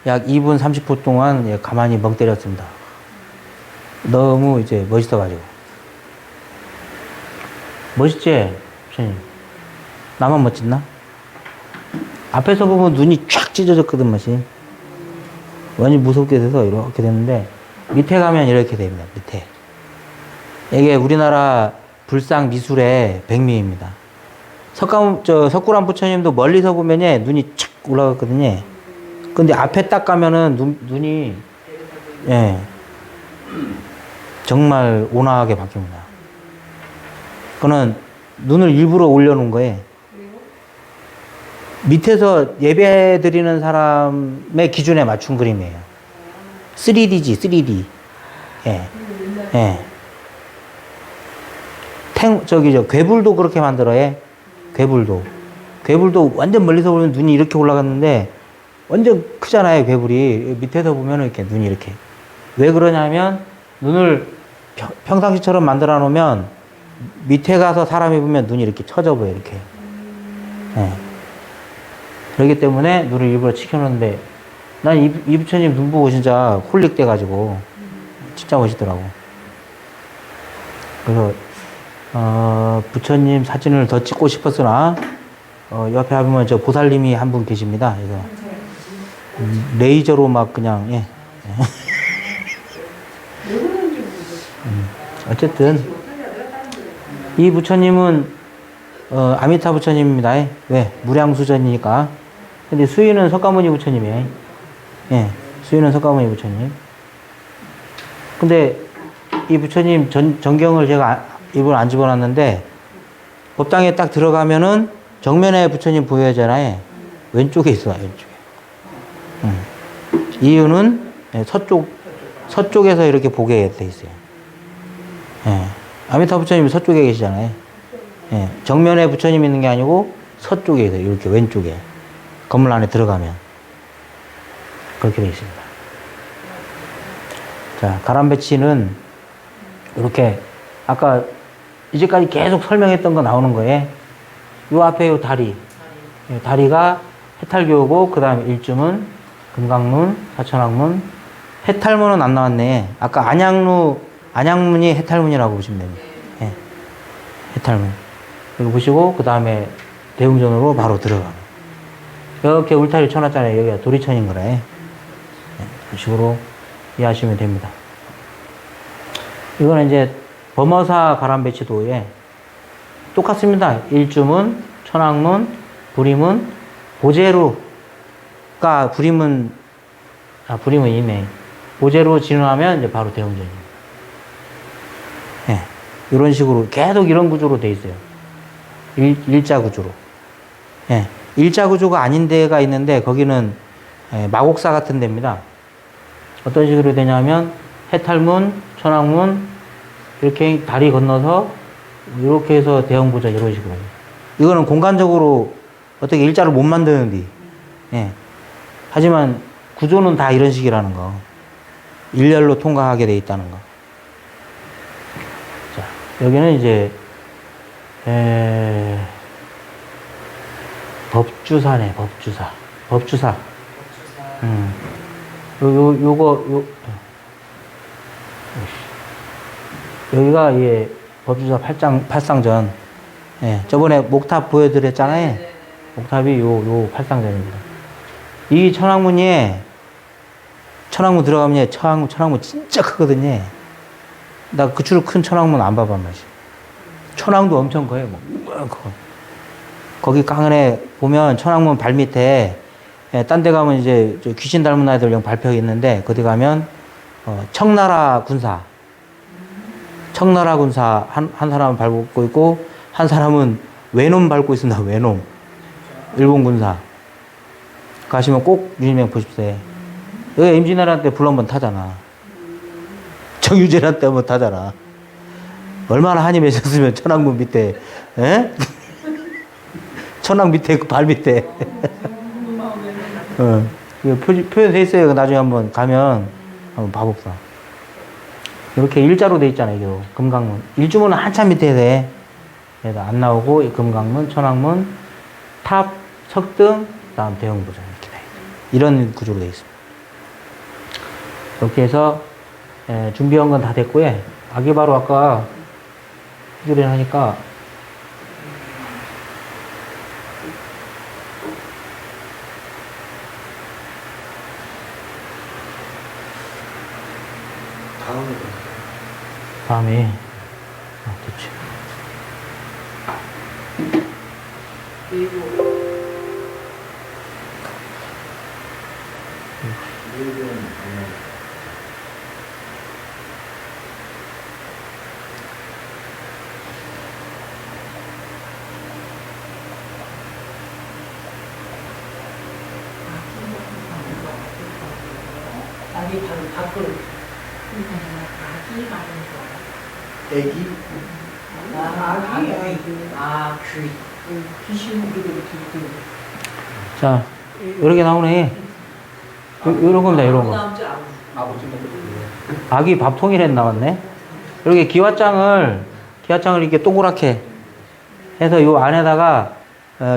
약 2분 30분 동안, 예, 가만히 멍 때렸습니다. 너무 이제 멋있어가지고. 멋있지? 부처님. 나만 멋졌나? 앞에서 보면 눈이 쫙 찢어졌거든, 맛이. 완전 무섭게 돼서 이렇게 됐는데, 밑에 가면 이렇게 됩니다, 밑에. 이게 우리나라 불상 미술의 백미입니다. 석굴암 부처님도 멀리서 보면 눈이 착 올라갔거든요. 근데 앞에 딱 가면은 눈이, 예, 정말 온화하게 바뀝니다. 그거는 눈을 일부러 올려놓은 거예요. 밑에서 예배 드리는 사람의 기준에 맞춘 그림이에요. 3D지, 3D. 예. 예. 괴불도 그렇게 만들어요. 괴불도 완전 멀리서 보면 눈이 이렇게 올라갔는데, 완전 크잖아요, 괴불이. 밑에서 보면 이렇게 눈이 이렇게. 왜 그러냐면, 눈을 평상시처럼 만들어 놓으면, 밑에 가서 사람이 보면 눈이 이렇게 처져 보여요, 이렇게. 예. 그렇기 때문에 눈을 일부러 치켜놓는데, 난 이 부처님 눈 보고 진짜 홀릭돼가지고, 진짜 멋있더라고. 그래서 부처님 사진을 더 찍고 싶었으나 옆에 보면 저 보살님이 한 분 계십니다. 그래서 레이저로 막 그냥 예. 어쨌든 이 부처님은 아미타 부처님입니다. 왜? 무량수전이니까. 근데 수위는 석가모니 부처님이에요. 예, 수위는 석가모니 부처님. 근데 이 부처님 전경을 제가 일부러 안 집어놨는데 법당에 딱 들어가면은 정면에 부처님 보여잖아요. 왼쪽에 있어요, 왼쪽에. 이유는 서쪽에서 이렇게 보게 돼 있어요. 예. 아미타 부처님이 서쪽에 계시잖아요. 예. 정면에 부처님 있는 게 아니고 서쪽에 있어요. 이렇게 왼쪽에. 건물 안에 들어가면. 그렇게 되어 있습니다. 자, 가람배치는 이렇게 아까 이제까지 계속 설명했던 거 나오는 거예요. 요 앞에 요 다리. 요 다리가 해탈교고, 그 다음에 일주문, 금강문, 사천왕문. 해탈문은 안 나왔네. 아까 안양문이 해탈문이라고 보시면 됩니다. 예. 해탈문. 여기 보시고, 그 다음에 대웅전으로 바로 들어가는. 이렇게 울타리 쳐놨잖아요. 여기가 도리천인 거라. 예. 그런 식으로 이해하시면 됩니다. 이거는 이제 범어사 가람배치도에 똑같습니다. 일주문, 천왕문, 부림문, 보제루가 부림은 있네. 보제루 진화하면 이제 바로 대웅전입니다. 예. 이런 식으로 계속 이런 구조로 돼 있어요. 일자 구조로. 예. 일자 구조가 아닌 데가 있는데 거기는 마곡사 같은 데입니다. 어떤 식으로 되냐면 해탈문, 천왕문 이렇게 다리 건너서 이렇게 해서 대형보자 이런 식으로. 이거는 공간적으로 어떻게 일자를 못 만드는데. 예. 하지만 구조는 다 이런 식이라는 거. 일렬로 통과하게 돼 있다는 거. 자, 여기는 이제 법주사네, 법주사. 여기가 예, 법주사 팔상전. 예, 저번에 목탑 보여드렸잖아요. 목탑이 요 팔상전입니다. 이 천왕문이 천왕문 들어가면 천왕문 진짜 크거든요. 나 그추로 큰 천왕문 안 봐본 맛이. 천왕도 엄청 커요. 뭐. 거기 강은에 보면 천왕문 발밑에 딴 데 가면 이제 귀신 닮은 아이들용 발표 있는데 거기 가면 청나라 군사 한 사람은 밟고 있고 한 사람은 외놈 밟고 있습니다. 외놈. 일본 군사. 가시면 꼭 유진명 보십시오. 여기 임진왜란 때 불 한번 타잖아. 정유재란 때 한번 타잖아. 얼마나 한이 맺혔으면 천왕문 밑에, 에? 천왕 밑에, 그 발 밑에. 표현돼 있어요. 나중에 한번 가면 한번 봐봅시다. 이렇게 일자로 돼 있잖아요. 이거 금강문. 일주문은 한참 밑에 돼. 그래서 안 나오고 이 금강문, 천왕문, 탑, 석등, 그다음 대형보전 이렇게 돼. 이런 구조로 돼 있습니다. 이렇게 해서 준비한 건 다 됐고요. 아기바로 아까 해결을 하니까 다음에 됐지. 아기 바로 밖으로. 애기? 귀. 귀신 우리도 이렇게. 자, 여러 개 나오네. 요런 겁니다, 요런 거. 아기 밥통이래 나왔네. 이렇게 기와장을 이렇게 동그랗게 해서 요 안에다가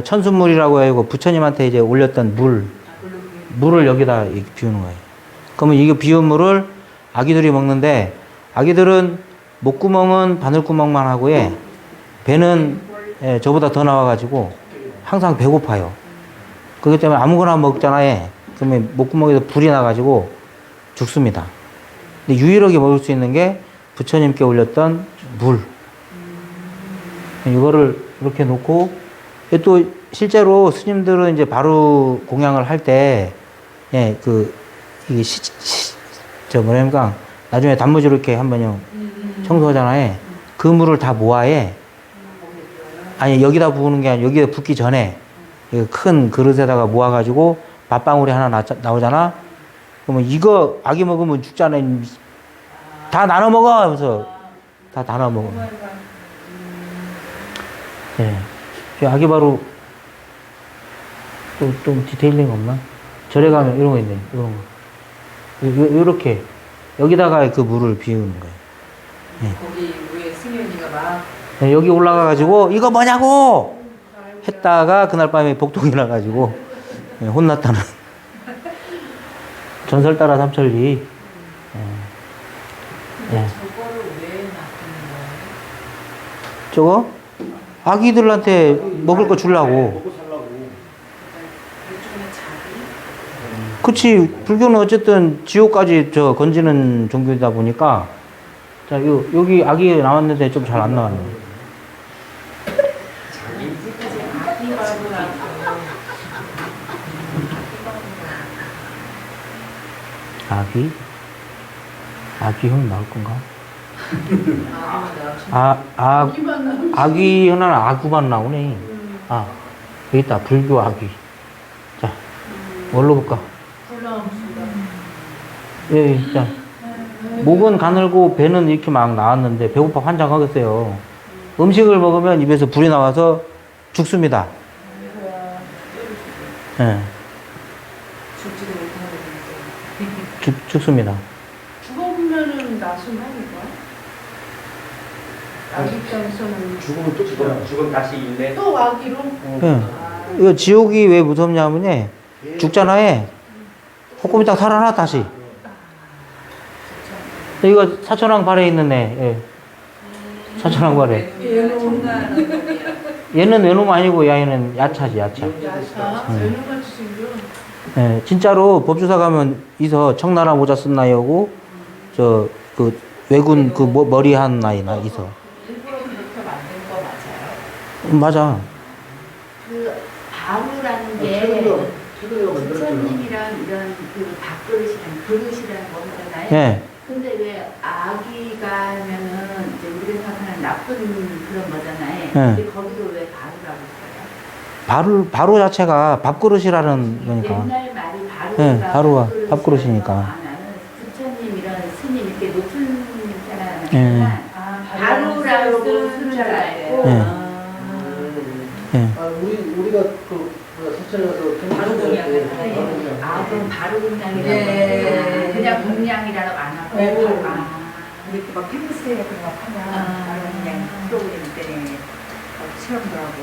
천순물이라고 해고 부처님한테 이제 올렸던 물을 여기다 이렇게 비우는 거예요. 그러면 이거 비운 물을 아기들이 먹는데 아기들은 목구멍은 바늘구멍만 하고, 예. 배는, 예, 저보다 더 나와가지고, 항상 배고파요. 그렇기 때문에 아무거나 먹잖아요. 예. 그러면 목구멍에서 불이 나가지고 죽습니다. 근데 유일하게 먹을 수 있는 게 부처님께 올렸던 물. 이거를 이렇게 놓고, 또 실제로 스님들은 이제 바로 공양을 할 때, 예, 이게 뭐랍니까? 나중에 단무지로 이렇게 한번 청소하잖아요. 그 물을 다 모아에, 아니, 여기다 부으는 게 아니라 여기에 붓기 전에 큰 그릇에다가 모아가지고 밥방울이 하나 나오잖아? 그러면 이거 아기 먹으면 죽잖아. 다 나눠 먹어! 하면서 다 나눠 먹어. 예. 아기 바로 좀 디테일링 없나? 절에 가면 이런 거 있네. 이런 거. 요렇게. 여기다가 그 물을 비우는 거예요. 예. 거기 위에 승현이가 막 예, 여기 올라가가지고, 이거 뭐냐고! 했다가 그날 밤에 복통이 나가지고, 예, 혼났다는. 전설 따라 삼천리. 예. 저거를 왜 놔두는 거예요? 저거? 아기들한테 먹을 거 주려고. 먹고 살라고. 일종의 자기? 그치. 불교는 어쨌든 지옥까지 건지는 종교이다 보니까, 자, 여기 아기 나왔는데 좀 잘 안 나왔네. 아기 형 나올 건가? 아기 형은 아구만 나오네. 아, 여기 있다. 불교 아기. 자, 뭘로 볼까? 예, 자. 목은 가늘고 배는 이렇게 막 나왔는데 배고파 환장하겠어요. 음식을 먹으면 입에서 불이 나와서 죽습니다. 예. 죽지도 못하는 죽습니다. 죽어보면은 낫은 하니까. 아기 입장에서는 죽으면 또 죽어요. 죽음 다시 있네. 또 아기로. 예. 이거 지옥이 왜 무섭냐면요. 죽잖아요. 조금 있다가 살아나, 다시. 이거 사천왕 발에 있는 애. 예. 사천왕 발에. 얘는 외놈 아니고 얘는 야차지, 야차. 야차. 외놈같이 생겨. 예, 진짜로 법주사 가면 이서 청나라 모자 쓴 나이하고 외군 머리 한 나이나 이서. 일부러 그렇게 만든 거 맞아요? 맞아. 그 바루라는 게 최근에 만들었잖아. 부처님이랑 이런 그 밥그릇이랑 그릇이라는 거잖아요. 예. 근데 왜 아기가 하면은 이제 우리가 생각하는 나쁜 그런 거잖아요. 근데 거기도 왜 바루라고 써요? 바로 자체가 밥그릇이라는 거니까. 옛날 말이 바루가 네, 바루가 밥그릇이니까. 나는 부처님 이런 스님 이렇게 높은 사람 예. 바루라고 쓰는 줄 알고. 예. 예. 우리가 사천에 가서 바로 공양을 아, 그럼 바로 공양이라고. 예. 그냥 공양이라고 안 하고. 네. 아. 이렇게 막 캠퍼스에 같은 거 하면 바로 그냥 프로그램 때문에 체험도 하고.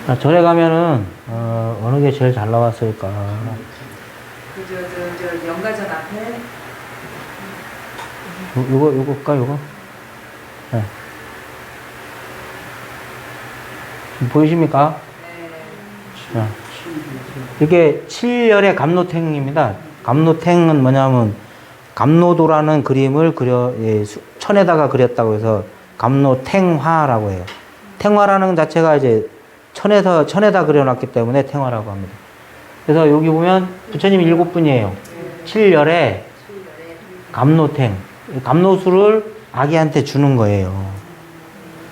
자, 절에 가면은 어느 게 제일 잘 나왔을까? 저 연가전 앞에 요거일까, 요거? 네. 지금 보이십니까? 네. 자, 이게 7열의 감노탱입니다. 감노탱은 뭐냐면, 감노도라는 그림을 천에다가 그렸다고 해서 감노탱화라고 해요. 탱화라는 자체가 이제 천에다 그려놨기 때문에 탱화라고 합니다. 그래서 여기 보면 부처님이 7분이에요. 7열에 감노탱. 감노수를 아기한테 주는 거예요.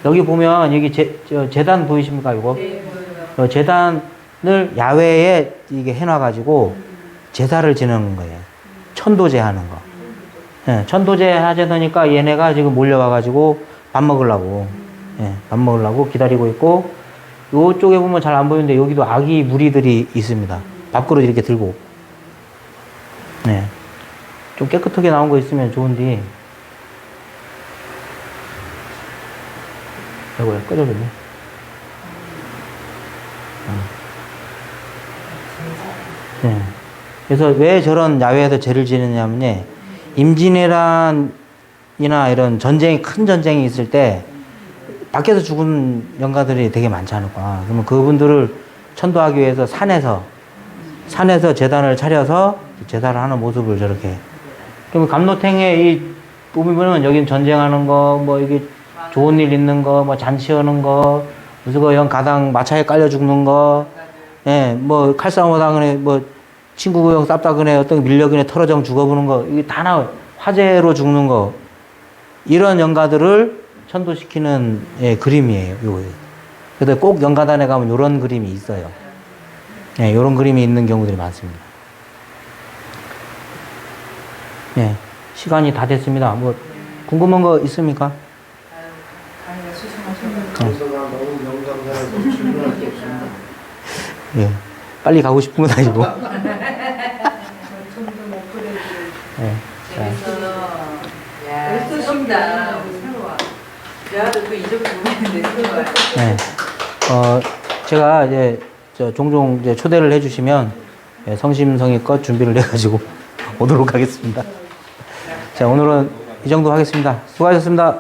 여기 보면 여기 재단 보이십니까, 이거? 재단을 야외에 이게 해놔가지고 제사를 지내는 거예요. 천도제 하는 거. 예, 천도제 하자니까 얘네가 지금 몰려와가지고 밥 먹으려고 기다리고 있고, 요쪽에 보면 잘 안 보이는데 여기도 아기 무리들이 있습니다. 밥그릇 이렇게 들고. 네. 좀 깨끗하게 나온 거 있으면 좋은데. 이거야, 꺼져버렸네. 네. 그래서 왜 저런 야외에서 제를 지내냐면요. 임진왜란이나 이런 전쟁이, 큰 전쟁이 있을 때 밖에서 죽은 영가들이 되게 많지 않을까. 그러면 그분들을 천도하기 위해서 산에서 제단을 차려서 제사를 하는 모습을 저렇게. 그럼 감로탱에 이 보면은 여긴 전쟁하는 거, 뭐 이게 좋은 일 있는 거, 뭐 잔치하는 거, 무슨 거, 영 가당 마차에 깔려 죽는 거, 예, 뭐 칼싸움 하다 그네, 뭐 친구 구형 쌉다 그네, 어떤 밀려그네 털어정 죽어보는 거, 이게 다 나와요. 화재로 죽는 거. 이런 영가들을 천도시키는 예, 그림이에요, 요거. 그래서 꼭 영가단에 가면 요런 그림이 있어요. 예, 요런 그림이 있는 경우들이 많습니다. 예, 시간이 다 됐습니다. 뭐, 궁금한 거 있습니까? 강의가 수승하셔서 강사가 너무 명강사라서 질문할 게 없습니다. 예, 빨리 가고 싶은 건 아니고. 점점 업그레이드. 예, 자, 야, 새롭다. 새로워. 야도 또 이 정도 보냈는데 새로워요. 예, 제가 이제, 종종 이제 초대를 해주시면, 예, 성심성의껏 준비를 해가지고 오도록 하겠습니다. 자, 오늘은 이 정도 하겠습니다. 수고하셨습니다.